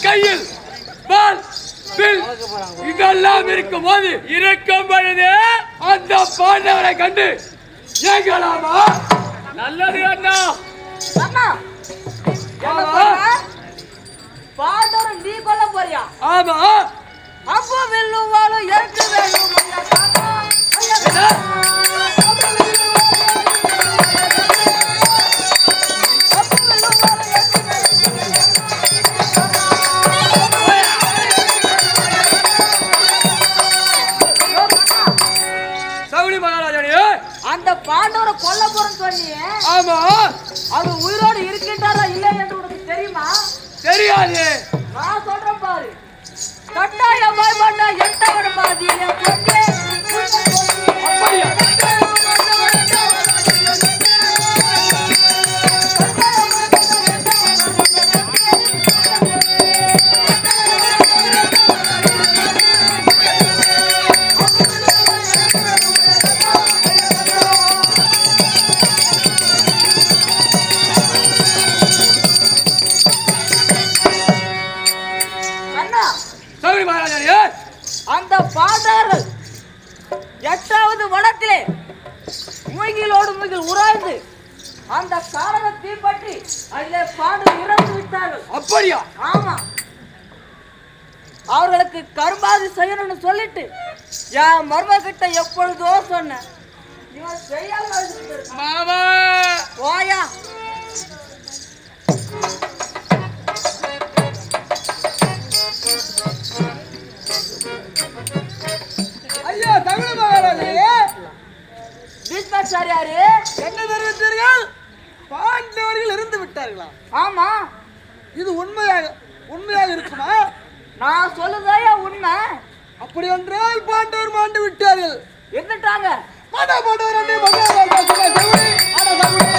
கையில் இதெல்லாம் இருக்கும் போது இருக்கும் பொழுது அந்த பாண்டவரை கண்டு ஏகலாமா? நல்லது அண்ணா. பாண்டவரை நீ கொல்ல போறியா? ஆமா. அப்போ வெல்லுவாலும் எனக்கு வேணும். சொன்னியே. ஆமா. அது உயிரோடு இருக்கின்றாரா இல்லை என்று உனக்கு தெரியுமா? தெரியாது. நான் சொல்றேன் பாரு. கட்டாயமாய் பண்ண எட்டவன் பாதியில கொண்டே அப்படியா? சௌரி மகாராஜா, அந்த பாண்டவர்கள் 8வது வனத்திலே மூங்கிலோடு மூங்கில் உராய்ந்து அந்த காரணத்தை பற்றி அதிலே பாண்டு இறந்து விட்டார்கள். அப்படியா? ஆமா. அவர்களுக்கு கரும்பாதி செய்யணும்னு சொல்லிட்டு என் மர்ம கிட்ட எப்பொழுதோ சொன்னேன். இவன் செய்யாம மாமா போயா. ஐயா தமிழ் மகாராஜே, பீஷ்மாச்சாரியாரு என்ன தெரிவித்தீர்கள்? பாண்டவர்கள் இருந்து விட்டார்களா? ஆமா. இது உண்மையாக இருக்குமா? நான் சொல்லுதாயா உண்மை. அப்படி என்றால் பாண்டவர் மாண்டு விட்டார்கள். இருந்துட்டாங்க. பாண்டவர் அண்ணே மகாராஜா சகுனி அட சகுனி.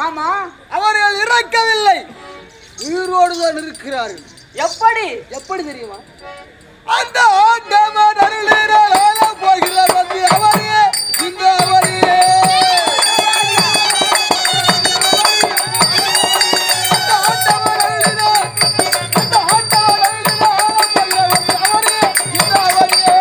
ஆமா. அவர்கள் இறக்கவில்லை, உயிரோடுதான் இருக்கிறார்கள். எப்படி தெரியுமா? அந்த ஆண்டவன் அருளினால் ஆளப் போகிற வந்து அவரே இந்த அவரே. அந்த ஆண்டவன் அருளினால் ஆளப் போகிற வந்து அவரே இந்த அவரே.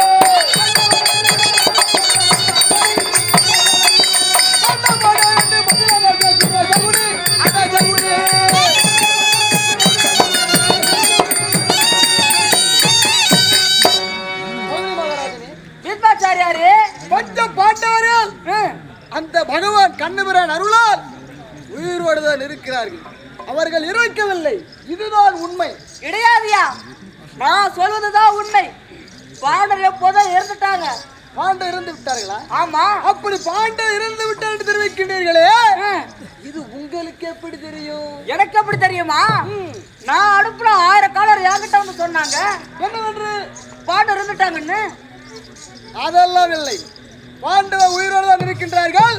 அந்த பகவான் கண்ணபிரான் அருளால் உயிரோடுதான் இருக்கிறார்கள். அவர்கள் இறக்கவில்லை, இதுதான் உண்மை. கிடையாதியா, நான் சொல்வதுதான் உண்மை. பாண்டவர் எப்போதும் இறந்துட்டாங்க. பாண்டவர் இறந்து விட்டார்களா? ஆமா. அப்படி பாண்டவர் இறந்து விட்டார் என்று தெரிவிக்கின்றீர்களே, இது உங்களுக்கு எப்படி தெரியும்? எனக்கு எப்படி தெரியுமா? நான் அனுப்புன 1000 காலர் என்கிட்ட வந்து சொன்னாங்க. என்னவென்று? பாண்டவர் இறந்துட்டாங்கன்னு. அதெல்லாம் இல்லை, பாண்டவர் உயிரோடு தான் இருக்கின்றார்கள்,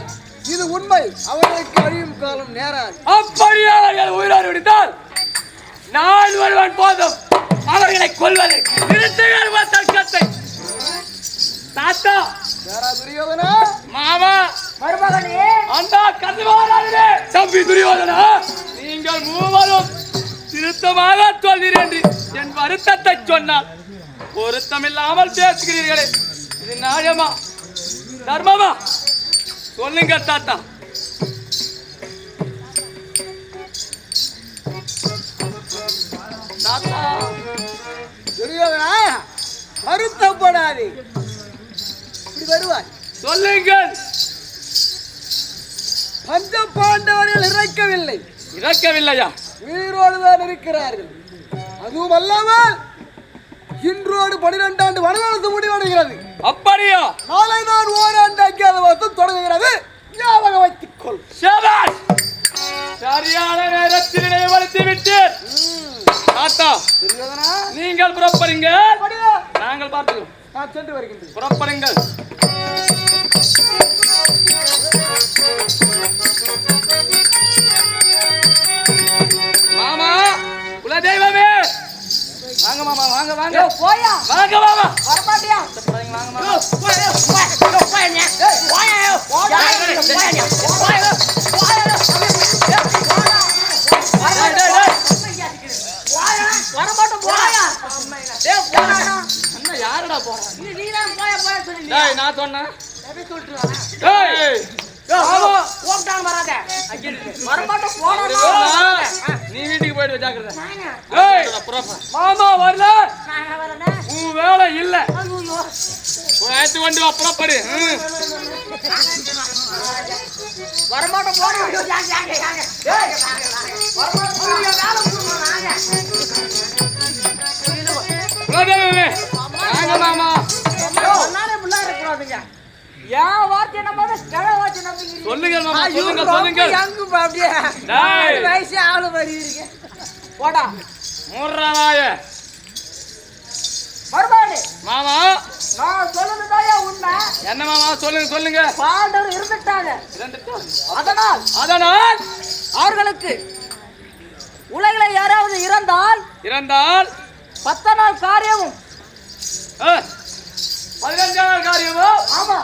இது உண்மை. அவர்களுக்கு அழியும் காலம் நேராது. அப்படியே அவர்கள் உயிரோடு விடுத்தால் நான் ஒருவன் போதும் அவர்களை கொல்வது. நிறுத்துங்கள் தர்க்கத்தை. தாத்தா துரியோதனா, மாமா, மருமகனே, அந்த கந்தமாரானே, தம்பி துரியோதனா, நீங்கள் மூவரும் திருத்தமாக சொல்வீர் என்று என் வருத்தத்தை சொன்னால் பொருத்தமில்லாமல் பேசுகிறீர்களே, இது நியாயமா தர்மமா? சொல்லுங்க தாத்தா. தாத்தா துரியோதனா, வருத்தப்படாதே, இப்படி வருவாய். சொல்லுங்கள். பஞ்ச பாண்டவர்கள் இறக்கவில்லையா? உயிரோடுதான் இருக்கிறார்கள். அதுவும் அல்லாமல் இன்றோடு 12 ஆண்டு வனவாசம் முடிவடைகிறது. அப்படியா? நாளை தான் ஓராண்டு அஞ்ஞாதவாசம் தொடங்குகிறது. ஞாபகம் வைத்துக்கொள். ஷாபாஷ், சரியான நேரத்தில் நினைவுபடுத்தி விட்டீர். தாத்தா, துரியோதனா, நீங்கள் புறப்படுங்க, அப்படியா? நாங்கள் பார்த்துக்கிறோம். நான் சென்று வருகின்றேன். புறப்படுங்கள். மாமா, குலதெய்வமே, வாங்க மாமா, வாங்க வாங்க. போயா. வாங்க மாமா. வரமாட்டியா? வாங்க மாமா. போயா. வரமாட்டோம். போயா. அண்ணா யாரடா போறான்? நீ தான் போயா சொல்லி டேய், நான் சொன்னேன். எப்படி சொல்லிட்டு வரேன்? டேய், மாமா, ஓட்டாங்க வராத. வரமாட்டோம். போனா நீ வீட்டுக்கு போயிட்டு ஜாக்கிரதை. நானே. ஏய், மாமா வரல. நான் வரேனே. உன் வேலை இல்ல. ஐயோ. அழைத்து கொண்டு வா புறப்படு வரமாட்டோம் மாமா ஏன் வார்த்தை என்ன வார்த்தை சொல்லுங்க மாமா சொல்லுங்க சொல்லுங்க அப்படியே வயசு ஆளு வருவீங்க போடா மூன்றாவாய மறுபாடு மாமா நான் சொல்லுறதாயா உண்மை என்ன மாமா சொல்லுங்க சொல்லுங்க பாண்டவர் இருந்துட்டாங்க அதனால் அவர்களுக்கு உலகில யாராவது இறந்தால் 10 நாள் காரியமும் 15 நாள் காரியமும் ஆமா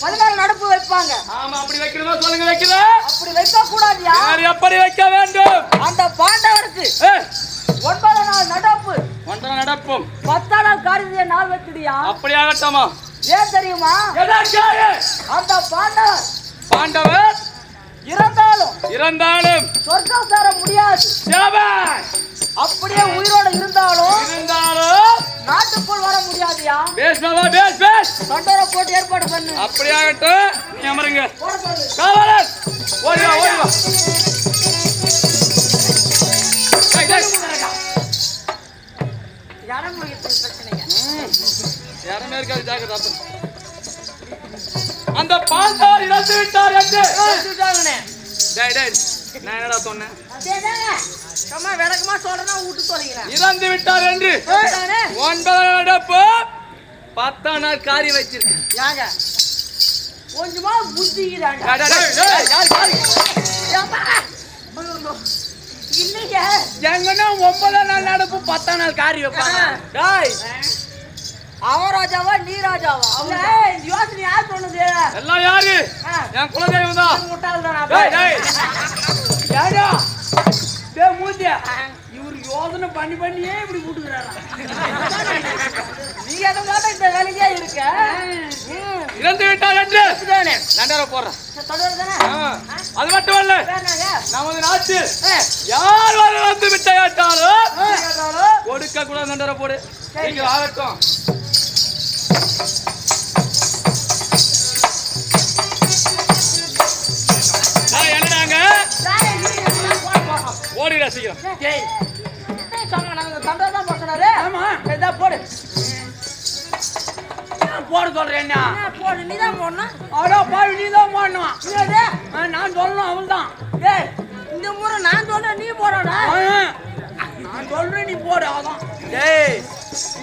14 நடப்பு வைப்பாங்க. ஆமா அப்படி வைக்கிறதோ சொல்லுங்க வைக்கிறதா அப்படி வைக்க கூடாதியா எப்படி வைக்க வேண்டும் அந்த பாண்டவருக்கு 9 நாள் நடப்பு 9 நடப்பும் 10 நாள் காரியத்தை நாள் வச்சிடியா அப்படி ஆகட்டமா ஏன் தெரியுமா எதற்காக அந்த பாண்டவர் இறந்தாலும் சொர்க்கம் சேர முடியாது அப்படியே உயிரோட இருந்தாலும் நாட்டுக்குள் வர முடியாதியா சண்டோரை போட்டு ஏற்பாடு பண்ணு அப்படியாகட்டும் நீ அமருங்க காவலர் ஓடி வா யாருமே இருக்காது ஜாக்கிரதை அந்த பாண்டவர் இறந்து விட்டார் என்று நான் என்னடா சொன்னேன் விளக்கமா சொல்றேன்னா விட்டு சொல்லிக்கிறேன் இறந்து விட்டார் என்று 9 நடப்பு 10 நாள் காரியம் வச்சிருக்கேன் கொஞ்சமா புத்திக்கிறாங்க இல்லைங்க எங்கன்னா 9 நாள் நடப்பு 10 நாள் காரியம் அவன் ராஜாவா நீ ராஜாவா யோசனை யார் சொன்னது எல்லாம் யாரு என் குலதெய்வம் தான் இவரு யோசனை பண்ணியே இப்படி கூட்டுக்கிறாரா நீ எதுவும் இந்த வேலையே இருக்க இறந்து விட்டார் என்று நண்டரை போடுறேன் அது மட்டும் அல்ல நமது நாட்டு யார் வந்து விட்டாலும் கொடுக்க கூட நண்டரை போடு நீங்க ஆகட்டும் என்னடாங்க ஓடி ரசிக்கிறோம் போட சொல்றேன் என்ன போடு நீதான் போடணும் அடா பாரு நீதான் போடணும் நான் சொல்லணும் அவள் தான் இந்த முறை நான் சொல்றேன் நீ போடா நான் சொல்றேன் நீ போடு அதான்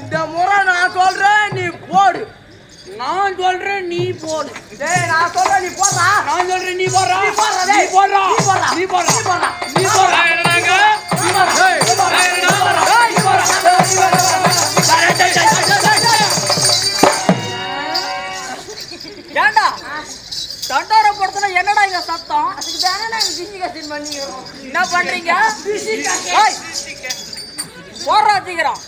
இந்த முறை நான் சொல்றேன் நீ போடு நான் சொல்றேன் நீ போடு நான் சொல்றேன் நீ போடா நான் சொல்றேன் நீ போடுறா நீ போடுறா நீ போடுறா நீ போடுறா நீ போடுறா நீ போடுறா என்னங்க ஏண்டா தண்டோர போடுறதுனா என்னடா இங்க சத்தம் அதுக்கு தானே நாங்க டிசிகேஷன் பண்ணிக்கிறோம் என்ன பண்றீங்க போடுறா சீக்கிரம்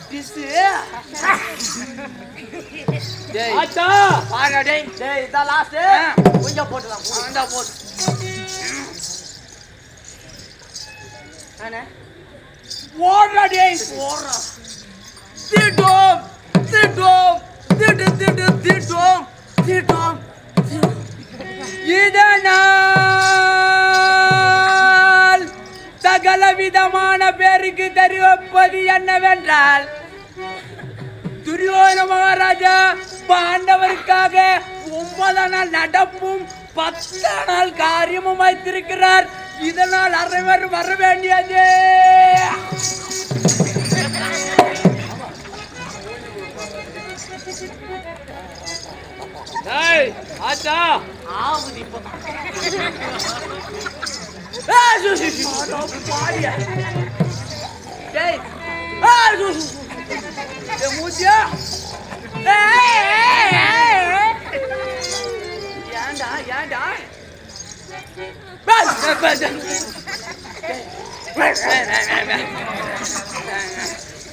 ஆச்சா பாருங்க டேய் இதான் லாஸ்ட் கொஞ்சம் போட்டுலாம் வேண்டா போட்டு அண்ணே போடுறா டேய் போடுறா திட்டம் இதனால் சகல விதமான பேருக்கு தெரிவிப்பது என்னவென்றால் துரியோதன மகாராஜா பாண்டவருக்காக 9 நாள் நடப்பும் 10 நாள் காரியமும் வைத்திருக்கிறார். இதனால் அனைவர் வர வேண்டியது. ஆச்சா ஆவுதி மூச்சியா ஏண்டா ஏண்டா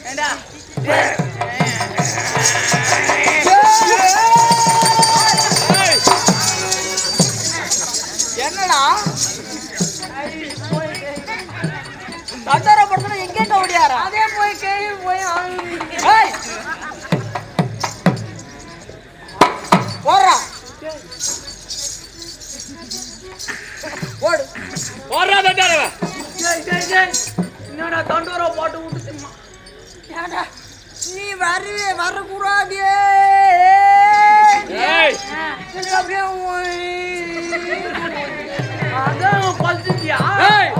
ஏண்டா என்னடா தண்டரப்படுத்தினா எங்கேட்ட ஓடியாரா அதே போய் கேள்வி போய் போடுறா தட்டாரவ. என்னடா தண்டோரா போட்டு விட்டுமா? ஏடா நீ வரக்கூடாது. ஏய் அப்படியே அதான் பல்சியா? ஏய்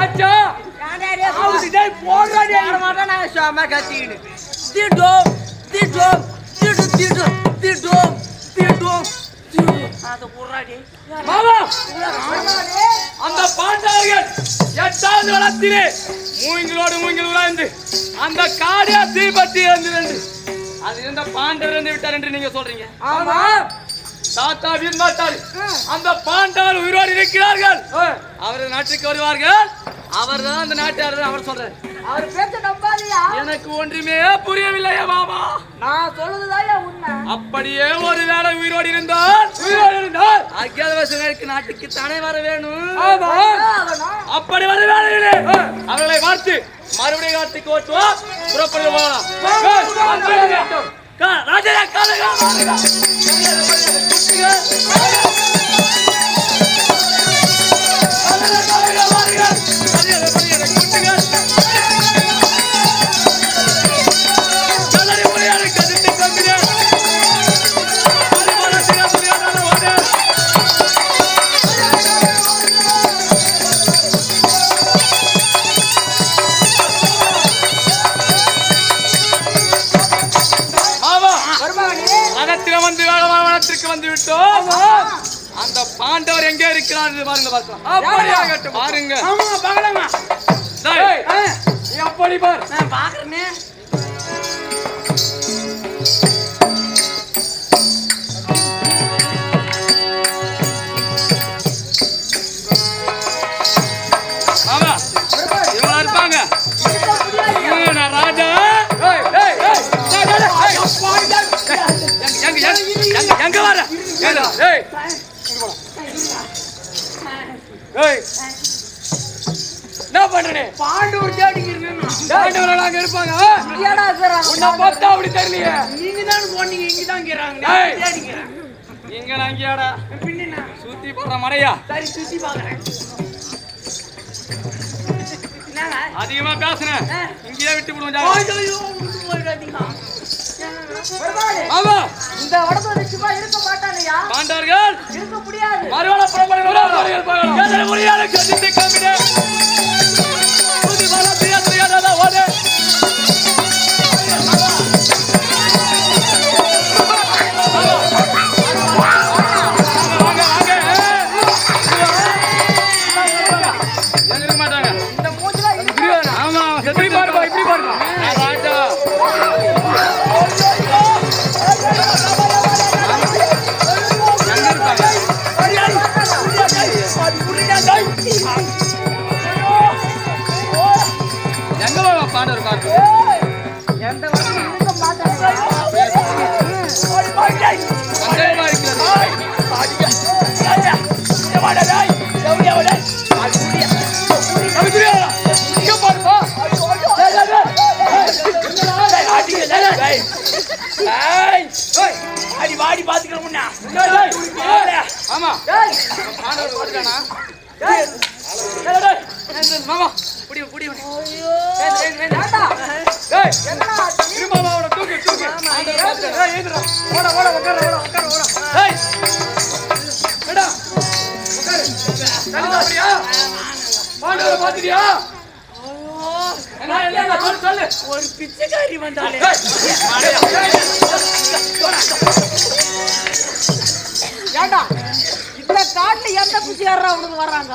ஆச்சா போடுறாடி மாட்டா நான் சாம கத்திக்கின்னு திட்டோம் திட்டோம் திட்டு திட்டு திட்டோம் திட்டோம் அது போடுறாடி. மாமா அந்த பாண்டவர்கள் 8வது வளத்திலே மூங்கிலோடு மூங்கில் உலாய்ந்து அந்த காடே தீபத்தி இருந்து அது இருந்த பாண்டவர் இருந்து விட்டார் என்று நீங்க சொல்றீங்க. ஆமா தாத்தா வீரமாட்டார் அந்த பாண்டவர் உயிரோடு இருக்கிறார்கள். அவர் நாட்டுக்கு வருவார்கள். அவர் தான் அந்த நாட்டாளர். அவர் சொல்றாரு. அவர் பேச்ச நம்பாதியா? எனக்கு ஒன்றுமே புரியவில்லையே மாமா. நான் சொல்லுதுதான் உண்மை. அப்படியே ஒருவேளை உயிரோடு இருந்தால் அஜாதவாசனருக்கு நாட்டுக்கு தானே வர வேணும். அப்படி வர வேலையிலே அவர்களை பார்த்து மறுபடியும் காட்டுக்கு ஓட்டுவோம். புறப்பட்டு போகலாம். ராஜா காலகா வந்து விட்டோம். அந்த பாண்டவர் எங்கே இருக்கிறார் பாருங்க பார்க்கலாம். பாருங்க. ஆமா பார்க்கலாமா? நீ அப்படி பார். நான் பார்க்கறேனே. ஆமா இவங்க இருப்பாங்க. நான் ராஜா. எங்க வர? என்ன பண்றே? பாண்டவர் தேடிக்கிறேன். பாண்டவர் அங்க இருப்பாங்க. ஏடா இருக்கறாங்க? உன்னை பார்த்தா அப்படி தெரியலையே. நீங்க தான் போனீங்க. இங்க தான் இருக்கறாங்க. தேடிக்கிறேன். இங்க அங்கேடா பின்னனா சுத்தி போற மடையா. சரி சுத்தி பாக்குறேன். என்னங்க அதிகமா பேசுறேன். இங்கேயே விட்டு விடுவோம். ஐயோ விட்டு போயிடாதீங்க. ஆமா இந்த வடதோட சும்மா இருக்க மாட்டானயா? பாண்டவர்கள் இருக்க முடியாது. மறுவள புறப்படுகிறார்கள். கேதனை முடியாத கட்டிட்டு காமிடே. புதி வள பிரியதா ஓடே. எங்க மாட்டாங்க. இந்த மூஞ்சில இருக்கு. ஆமா இப்படி பாருங்க இப்படி பாருங்க. ராஜா எங்க பாண்டவர் பார்த்து எந்த வடதோட இருக்க மாட்டானயா? வாடி பாத்துக்கிறோம். ஆமா பாண்டவர் ஓடுறானா? மாமா புடி புடி. ஐயோ ஏண்டா ஏய் என்னடா திருமாமாவோட தூக்கு தூக்கு. ஏய் ஏந்திரா. ஓட ஓட உட்கார ஓட உட்கார ஓட. ஏய் எடா உட்காரு. சரியா? பாண்டவரை பாத்துறியா? என்ன சொல்லு. ஒரு பிச்சைக்காரி வந்தாலே. ஏண்டா இந்த காட்டுல எந்த பிச்சைக்காரரா உனக்கு வர்றாங்க?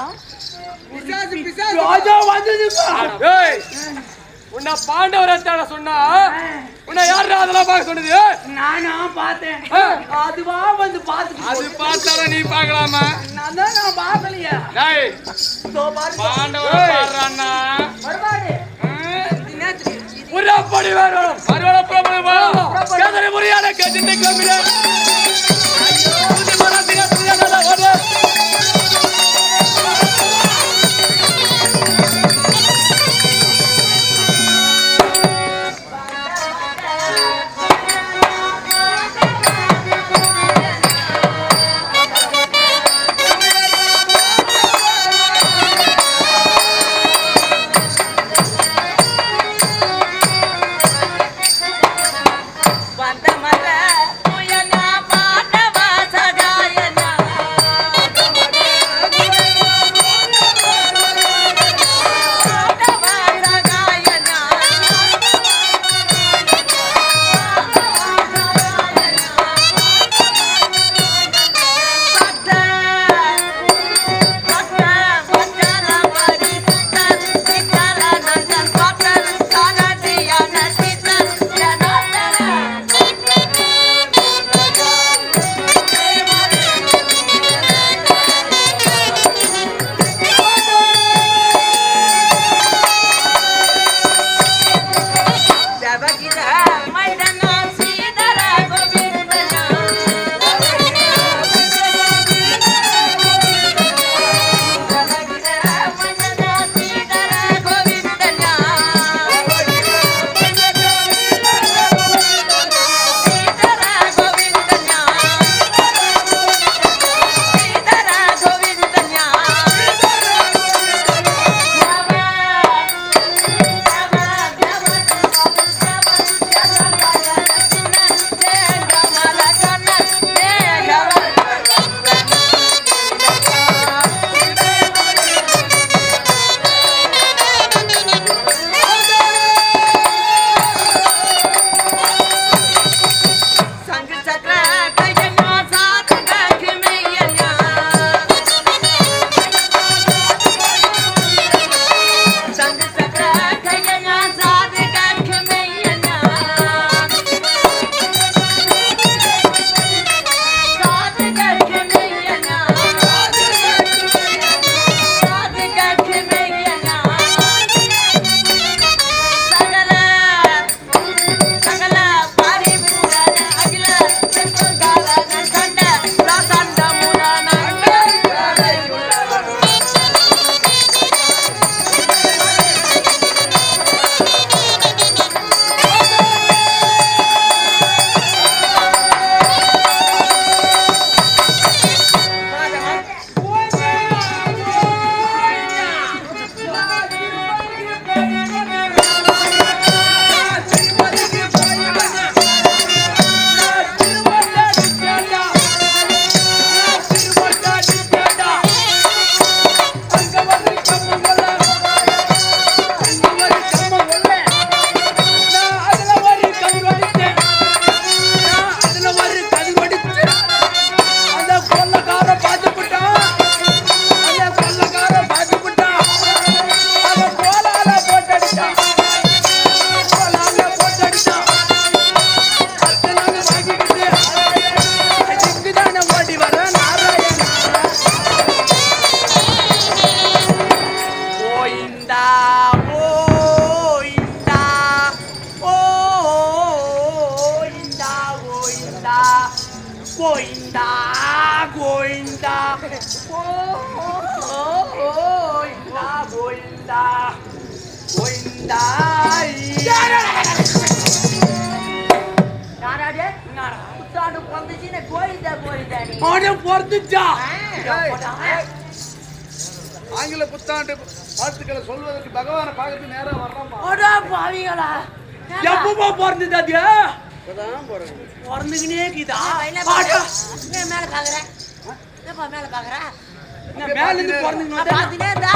ராஜா வந்ததுப்பா. ஏய் உன்னை பாண்டவரை தேட சொன்னா உன்னை யாரு அதெல்லாம் பார்க்க சொன்னது? நானா பார்த்தேன். அதுவா வந்து பாத்துட்டு அது பார்த்தாலும் நீ பார்க்கலாமா? நான் பார்க்கலையா? டேய் இதோ பாரு. பாண்டவரை பாடுறான்னா வருவாடு. இது நேத்து புறப்படி வரணும். மறுவள புறப்படி வரணும். கேதனை முடியாத கேட்டுட்டு காமிடே. கோயிந்தா கோயிந்தா கோயிந்தா கோயிந்தா கோயிந்தா புத்தாண்டு பிறந்துச்சுன்னு கோயிந்தா கோயிந்தா பிறந்துச்சா ஆங்கில புத்தாண்டு வாழ்த்துக்களை சொல்வதற்கு பகவானை பார்க்கறது நேரம் வர்றோம். பாவிகளா எப்பமா பிறந்தது அது பிறந்துக்கினே இருக்குதா மேல பாக்குறேன் மேல பாக்குறேன் மேல இருந்து பிறந்துக்கினே இருந்தா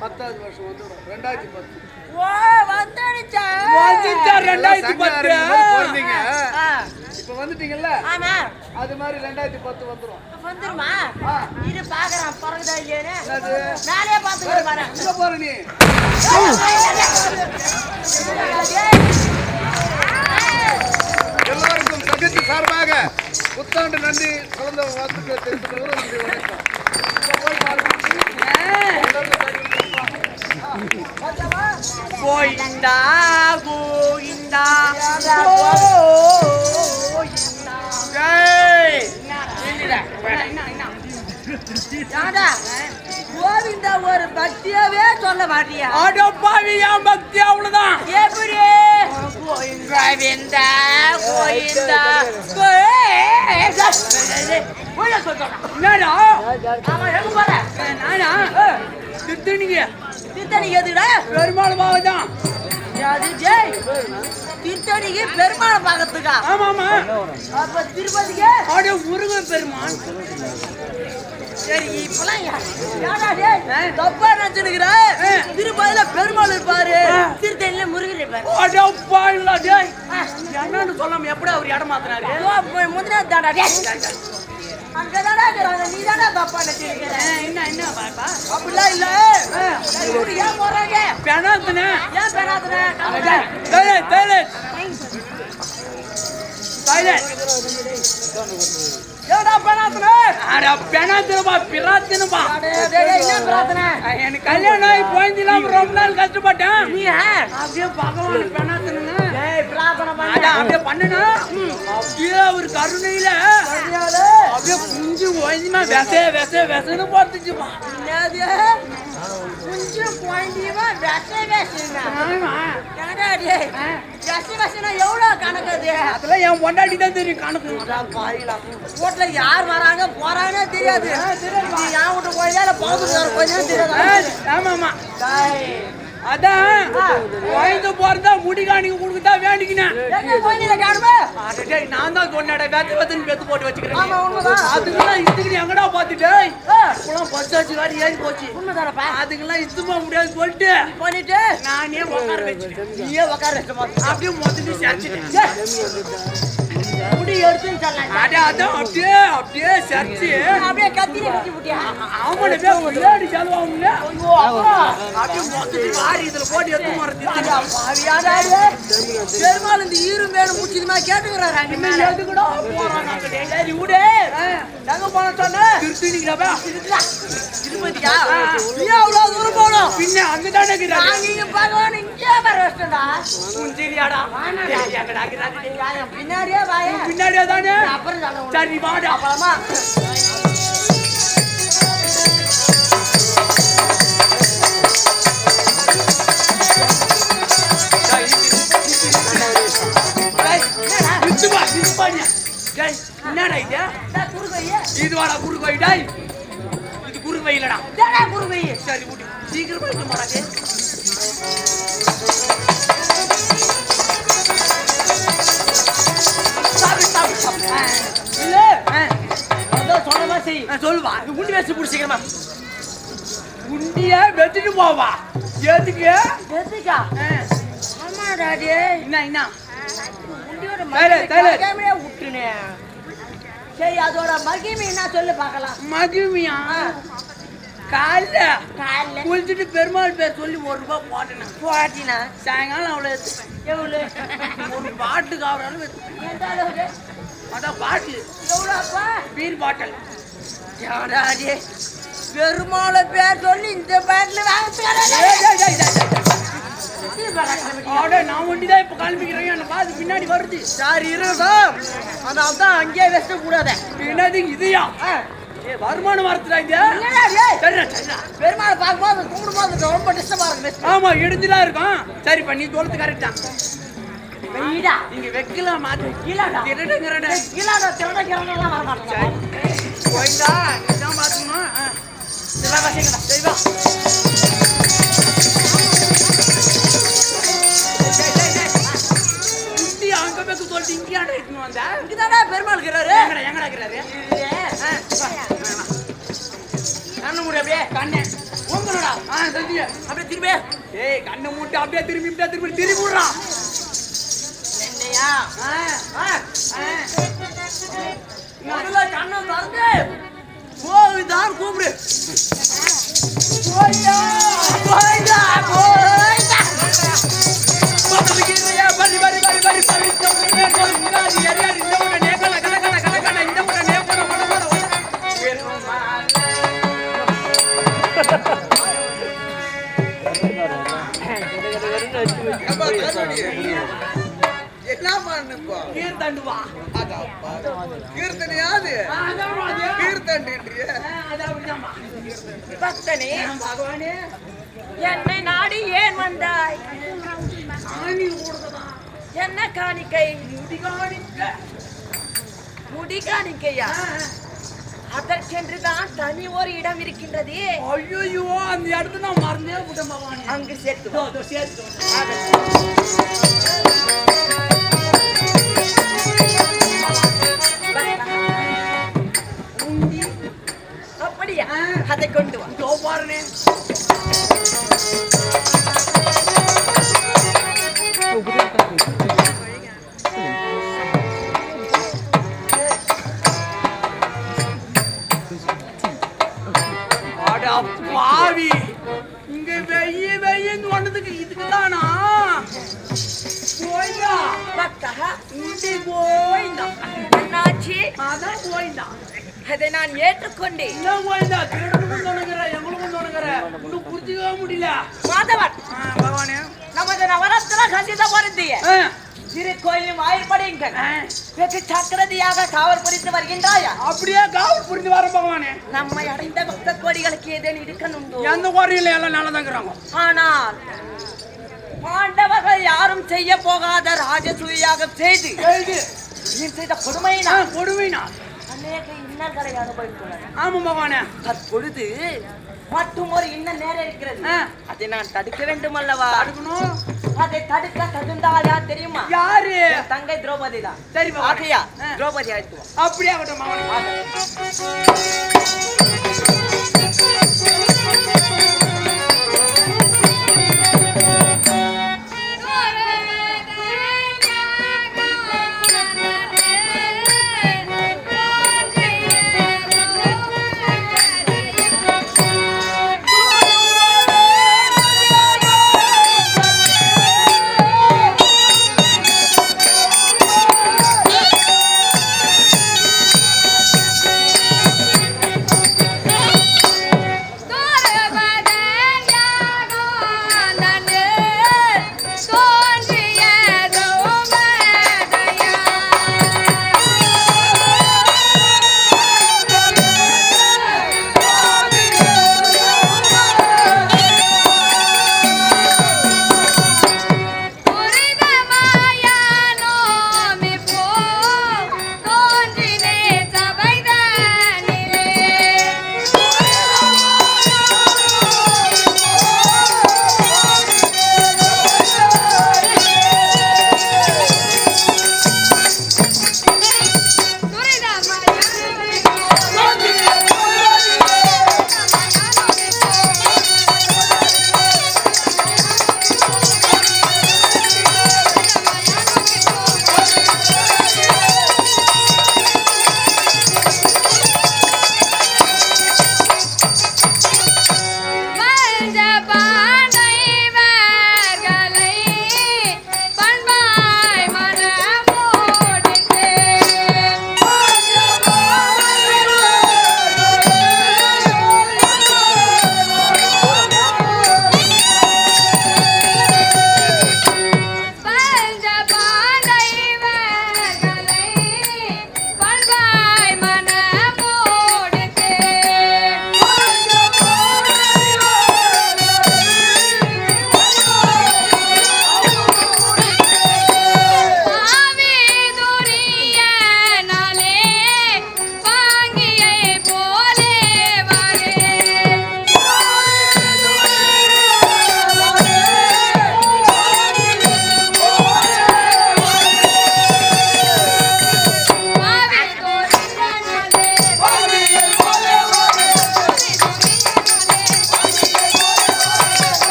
10வது வருஷம் வந்துடும் 2010. ஓ வந்துடுச்சா 2010 போறீங்க இப்ப வந்துட்டீங்கல்ல ஆமா அது மாதிரி 2010 வந்துரும் வந்துருமா இது பாக்குறேன் பிறகுதா இல்லையே நானே பாத்துக்கிற பாரு எங்க போற நீ எல்லாருக்கும் சகத்தி சார்பாக புத்தாண்டு நன்றி கலந்த வாழ்த்துக்களை தெரிவித்துக் வணக்கம். கோயிந்தா கோயிந்தா கோவிந்தா ஒரு பக்தியாவே சொல்ல மாட்டியா பாவியா பக்தி அவ்வளவுதான் எப்படி கோவிந்தா கோவிந்தா என்னடா ஆமா எங்க போற நானா தித்தனிங்க எதுடா பெருமாள் பாவதான் திருத்தணிக்கு பெருமாளை பார்க்கறதுக்கா? ஆமா ஆமா. அப்ப திருப்பதிக்கு அப்படியே முருகன் பெருமான். சரி இப்பெல்லாம் தப்பா நினைச்சுக்கிற. திருப்பதியில பெருமாள் இருப்பாரு, திருத்தணியில முருகன் இருப்பாரு. என்னன்னு சொல்லாம எப்படி அவர் இடம் மாத்தினாரு? முந்தின தாண்டா அங்கதானே இருக்கிறாங்க, நீ தானே தப்பா நினைச்சுக்கிற. என்ன என்ன பாப்பா அப்படிலாம் இல்ல. ஏன் போறாங்க? பெணாத்துன ஏன் பெறாதுன? ஏடா பெறாதுன? அட பெணாத்துனப்பா பிராத்துனப்பா. என்ன பிரார்த்தனை? எனக்கு கல்யாணம் ஆகி போயிருந்தீங்க, ரொம்ப நாள் கஷ்டப்பட்டேன். நீ அப்படியே பகவான் பெணாத்துனுங்க. பிரார்த்தனை அப்படியே பண்ணுனா அப்படியே ஒரு கருணையில அப்படியே குஞ்சு ஓய்ஞ்சுமா விசன்னு போட்டுச்சுப்பா. கொஞ்சம் குழந்தையுமா எவ்வளவு கணக்கு அது? அதெல்லாம் என் பொண்டாட்டி தான் தெரியும் கணக்கு. வீட்டுல யார் வராங்க போறாங்கன்னே தெரியாது. என் வீட்டு குழந்தையா பாத்துட்டு கொஞ்சம் தெரியாது. ஆமா ஆமா. அதான் குழந்தை போறதா முடி காணிக்க கொடுக்கதா வேண்டிக்கினேன். நான் தான் சொன்னேன் வெத்து போட்டு வச்சுக்கிறேன். அதுக்கெல்லாம் இதுக்கு எங்கடா பாத்துட்டு பஸ் வச்சு வேற ஏறி போச்சு. அதுக்கெல்லாம் இத்துமா முடியாது சொல்லிட்டு பண்ணிட்டு நானே உட்கார வச்சுட்டேன். நீயே உட்கார வச்சு அப்படியே மொத்தத்தையும் சேர்த்துட்டேன். முடி எடுத்து அதான் அப்படியே அப்படியே சேர்த்து அப்படியே கத்திரி கட்டி விட்டியா? அவங்கள விளையாடி செலவாகும்ல. அப்படியே மொத்தத்தையும் வாரி இதுல போட்டு எடுத்து மாறது. பெருமாள் இந்த ஈரு மேல முடிச்சதுமா கேட்டுக்கிறாங்க. கூட போறாங்க. சரி விடு. எங்க போன சொன்ன? திருத்தினிங்களா? திருப்பதிக்கா? நீ அவ்வளவு தூரம் போகணும். பின்ன அங்கதானே நீங்க பகவான் இங்கே வர வச்சுடா. முந்திரியாடா பின்னாடியே வாய. பின்னாடியே தானே. அப்புறம் சரி வாடா. அப்புறமா என்னடா இது? இது வாடா குறுக்கு வைடா. இது குறுக்கு வைலடா. குறுக்கு வை. சரி விடு சீக்கிரமா இது மாடாதே. இல்ல சொன்னமா செய். சொல்லுவா. குண்டி வச்சு புடிச்சிக்கிறமா. குண்டியா வெட்டிட்டு போவா. எதுக்கு? எதுக்கா? ஆமா டாடி. என்ன குண்டியோட மகிமையை விட்டுனே. சரி அதோட மகிமை என்ன சொல்லு பார்க்கலாம். மகிமையா? காலைல காலைல குளிச்சுட்டு பெருமாள் பேர் சொல்லி ₹1 போட்டேன். போட்டினா சாயங்காலம் அவ்வளோ எவ்வளவு? ஒரு பாட்டுக்கு ஆகுறாலும் எந்த அளவுக்கு? அதான் பாட்டில் எவ்வளோப்பா? Beer bottle. டாடி பெருமாளை பேர் சொல்லி இந்த பாட்டில் நான் ஒண்டிதான் இப்ப கிளம்பிக்கிறேன். எனக்கு அது பின்னாடி வருது. சரி இருக்கும். அதனால தான் அங்கேயே வச்ச கூடாது. என்னது இதுயா? வருமானம் வரத்துடா இது. பெருமாளை பார்க்கும்போது கும்பிடும்போது ரொம்ப டிஸ்டர்பா இருக்கு. ஆமா இடிஞ்சுலாம் இருக்கும். சரி பண்ணி தோலத்து கரெக்டா வெயிடா இங்க வைக்கலாம். மாத்து கீழாடா திருடுங்கிறட கீழாடா திருடங்கிறதெல்லாம் வர மாட்டேன். போயிட்டா இதான் பாத்துக்கணும். சிவகாசிங்களா செய்வா. குட்டி அங்க பேக்கு சொல்லிட்டு இங்கேயாண்டா இட்டுன்னு வந்தா? இங்கதானே பெருமாள் இருக்கிறாரு. எங்கடா இருக்கிறாரு? கண்ணு மூடி அப்படியே. கண்ணே உங்களோடா. சொல்லிய அப்படியே திரும்பி. ஏய் கண்ணை மூட்டி அப்படியே திரும்பி திரும்பி விடுறா. என்னையா? முதல்ல கண்ணை திறந்து போய்தான் கூப்பிடு. போய்டா போய்டா போய்டா. பரி பரி பரி பரி பரி முன்னாடி எரியாடி இந்த உடனே கல கல கல கல கல இந்த உடனே போற என்ன பண்ணுப்பா? கீர்த்தண்டுவா. கீர்த்தனையாது கீர்த்தன்றிய பக்தனே பகவானே என்னை நாடி ஏன் வந்தாய்? என்ன காணிக்கை? முடி காணிக்கையா? அதற்கென்றுதான் தனி ஒரு இடம் இருக்கின்றது. ஐயோ அந்த இடத்துல நான் மறந்தே விட்டேன் பகவானே. அங்கு சேர்த்து சேர்த்து அப்படியா? அதை கொண்டு வா. பாருனே பாவி இங்க வெய்யன்னு ஒன்னதுக்கு இதுக்குதானா போயிடா பக்தா உண்டி போயிடா. என்னாச்சு? அதான் போயிடா. அதை நான் ஏற்றுக்கொண்டேன். என்ன போயிடா? திருடனுக்கும் தோணுகிற எங்களுக்கும் தோணுகிற இன்னும் புரிஞ்சுக்கவே முடியல. மாதவன் பகவானே நமது நவரத்ன கண்டித பொருந்திய திருக்கோயிலின் வாயிற்படையுங்கள் வெகு சக்கரதியாக காவல் புரிந்து வருகின்றாயா? அப்படியே காவல் புரிந்து வர பகவானே. நம்மை அடைந்த பக்த கோடிகளுக்கு ஏதேனும் இருக்கணுண்டோ? எந்த கோரியில எல்லாம் நல்லா தாங்கிறாங்க. ஆனால் பாண்டவர்கள் யாரும் செய்ய போகாத ராஜசூயாக செய்து நீ செய்த கொடுமையினா அநேக இன்னல்களை அனுபவித்துள்ளனர். ஆமா பகவானே. தற்பொழுது மட்டும் ஒரு இன்னும் நேரம் இருக்கிறது. அதை நான் தடுக்க வேண்டும் அல்லவா? தடுக்கணும். அதை தடுக்க தகுந்தால் யார் தெரியுமா? யாரு? தங்கை திரௌபதி தான். சரி ஆகையா திரௌபதி ஆயிடுவோம். அப்படியே ஆகட்டும் பகவானே.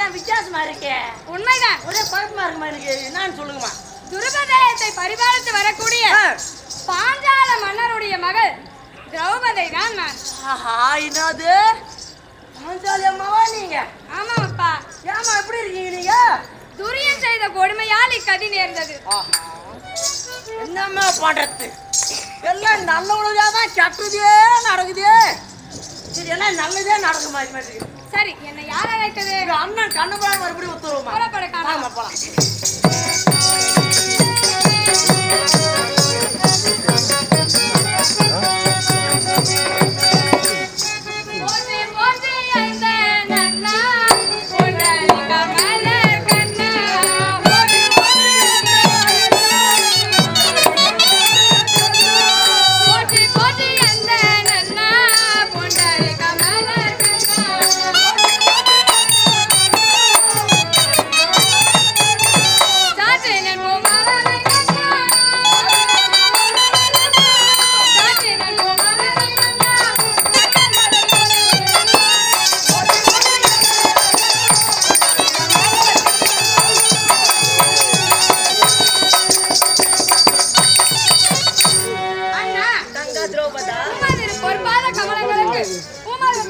தான் வித்தியாசமா இருக்கே. உண்மைதான். ஒரே குழப்பமா இருக்குமா எனக்கு? என்னன்னு சொல்லுங்கம்மா. துருபதேயத்தை பரிபாலித்து வரக்கூடிய பாஞ்சால மன்னருடைய மகள் திரௌபதி தான் நான். ஆஹா, என்னது பாஞ்சாலி அம்மாவா நீங்க? ஆமா அப்பா. ஏமா எப்படி இருக்கீங்க நீங்க? துரியன் செய்த கொடுமையால் இக்கதி நேர்ந்தது. என்னம்மா பண்றது? எல்லாம் நல்லவனுதான் கெட்டதே நடக்குதே. சரி, எல்லாம் நல்லதே நடக்க மாதிரி. சரி, என்ன யார் அழைத்தது? அண்ணன் கண்ணபுரம் மறுபடியும் உத்தரவுமா? புறப்பட போலாம்.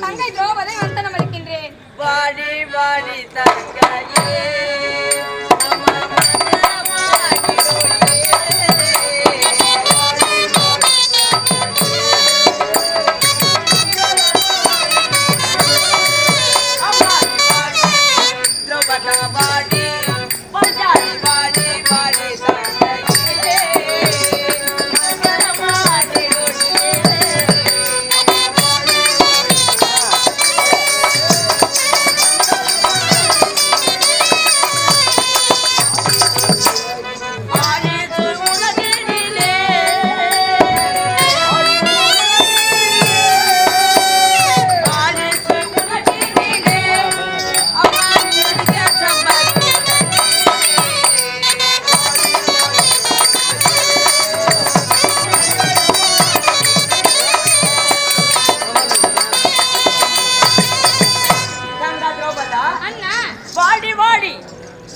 தங்கை திரௌபதி வந்தனம் அளிக்கின்றேன். வாடி வாடி தங்கையே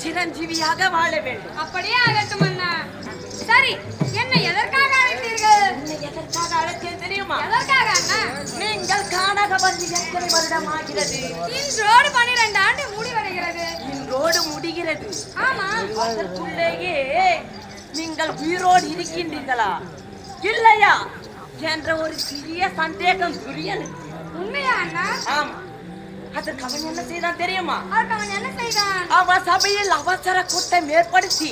சிரஞ்சீவியாக வாழ வேண்டும். அப்படியே ஆகட்டும் அண்ணா. சரி, என்னை எதற்காக அழைத்தீர்கள்? என்னை எதற்காக அழைத்தேன் தெரியுமா? எதற்காக அண்ணா? நீங்கள் காணக வந்து எத்தனை வருடம் ஆகிறது? இன்றோடு 12 ஆண்டு மூடி வருகிறது. இன்றோடு முடிகிறது. ஆமா. அதற்குள்ளேயே நீங்கள் உயிரோடு இருக்கின்றீர்களா இல்லையா என்ற ஒரு சிறிய சந்தேகம் துரியனுக்கு. உண்மையா அண்ணா? ஆமா. அதற்கு அவன் என்ன செய்தான் தெரியுமா? அவன் என்ன செய்தான்? அவன் சபையில் அவசர கூட்டம் ஏற்படுத்தி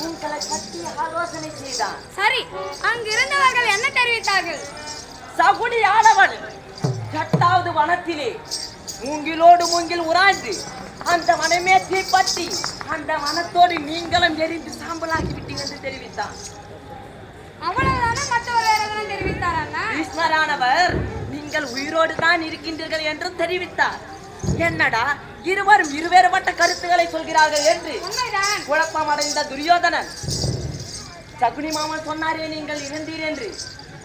உங்களை பற்றி ஆலோசனை செய்தான். சரி, அங்கிருந்தவர்கள் என்ன தெரிவித்தார்கள்? சகுனியானவன் 8வது வனத்திலே மூங்கிலோடு மூங்கில் உராய்ந்து அந்த வனமே தீப்பற்றி அந்த வனத்தோடு நீங்களும் எரிந்து சாம்பலாக்கி விட்டீங்க என்று தெரிவித்தான். அவ்வளவுதானே? மற்றவர் வேற எதுவும் தெரிவித்தார் அண்ணா? ஈஸ்வரானவர் நீங்கள் உயிரோடு தான் இருக்கின்றீர்கள் என்று தெரிவித்தார். என்னடா இருவரும் இருவேறுபட்ட கருத்துக்களை சொல்கிறார்கள் என்று உண்மைதான். குழப்பம் அடைந்த துரியோதனன் சகுனி மாமன் சொன்னாரே நீங்கள் இறந்தீர் என்று.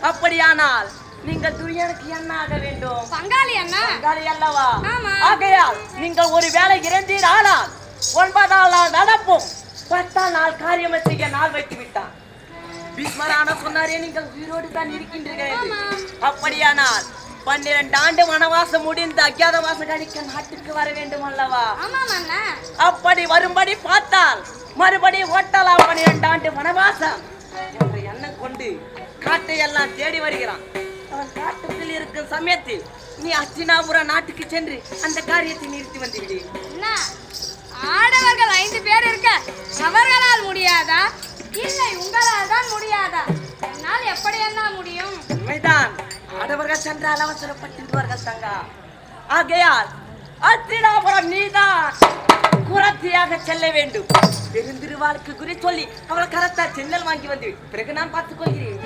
அப்படியானால் நீங்கள் துரியனுக்கு என்ன ஆக வேண்டும்? பங்காளி அண்ணா. பங்காளி அல்லவா? ஆமா. ஆகையால் நீங்கள் ஒரு வேளை இறந்தீர். ஆனால் 9ஆம் நாள் நடப்பும் 10ஆம் நாள் காரியம் செய்ய நாள் வைத்து விட்டான். பீஷ்மரான சொன்னாரே நீங்கள் உயிரோடு தான் இருக்கின்றீர்கள். அப்படியானால் 12 ஆண்டு வனவாசம் முடிந்து அஜ்ஞாதவாசம் கழிக்க நாட்டுக்கு வர வேண்டும் அல்லவா? அப்படி வரும்படி பார்த்தால் மறுபடி ஓட்டலாம் 12 ஆண்டு வனவாசம் என்ற எண்ணம் கொண்டு காட்டை எல்லாம் தேடி வருகிறான். அவன் காட்டுக்குள் இருக்கும் சமயத்தில் நீ அஸ்தினாபுரம் நாட்டுக்கு சென்று அந்த காரியத்தை நிறுத்தி வந்துவிடு. ஆடவர்கள் 5 பேர் இருக்க அவர்களால் முடியாதா? இல்லை, உங்களால் தான் முடியாதா? என்னால் எப்படி என்ன முடியும்? உண்மைதான். ஆடவர்கள் சென்றால் அவசரப்பட்டுவார்கள் தங்கா. ஆகையால் அஸ்தினாபுரம் நீதான் குரத்தியாக செல்ல வேண்டும். பெருந்திருவாளுக்கு குறி சொல்லி அவள் கரத்தா சென்னல் வாங்கி வந்து பிறகு நான் பார்த்துக் கொள்கிறேன்.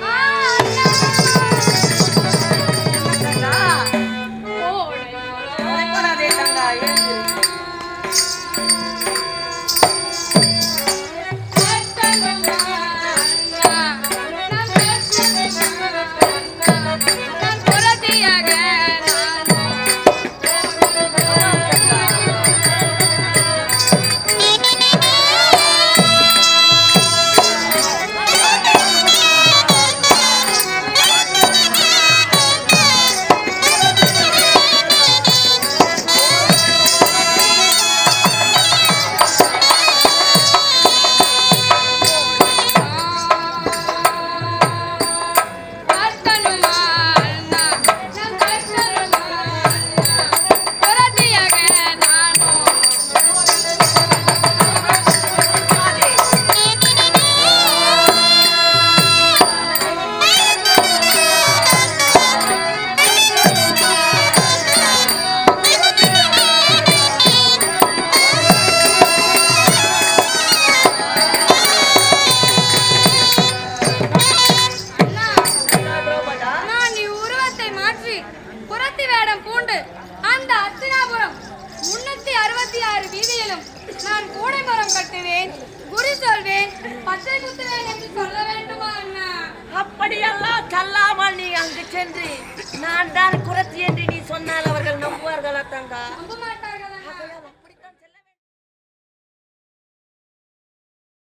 வேண்டும். நான் கூடை மரம் கட்டுவேன், குறி சொல்வேன், பச்சை குத்துவேன் என்று சொல்ல வேண்டுமா அண்ணா? அப்படியெல்லாம் சொல்லாமல் நீ அங்கு சென்று நான் தான்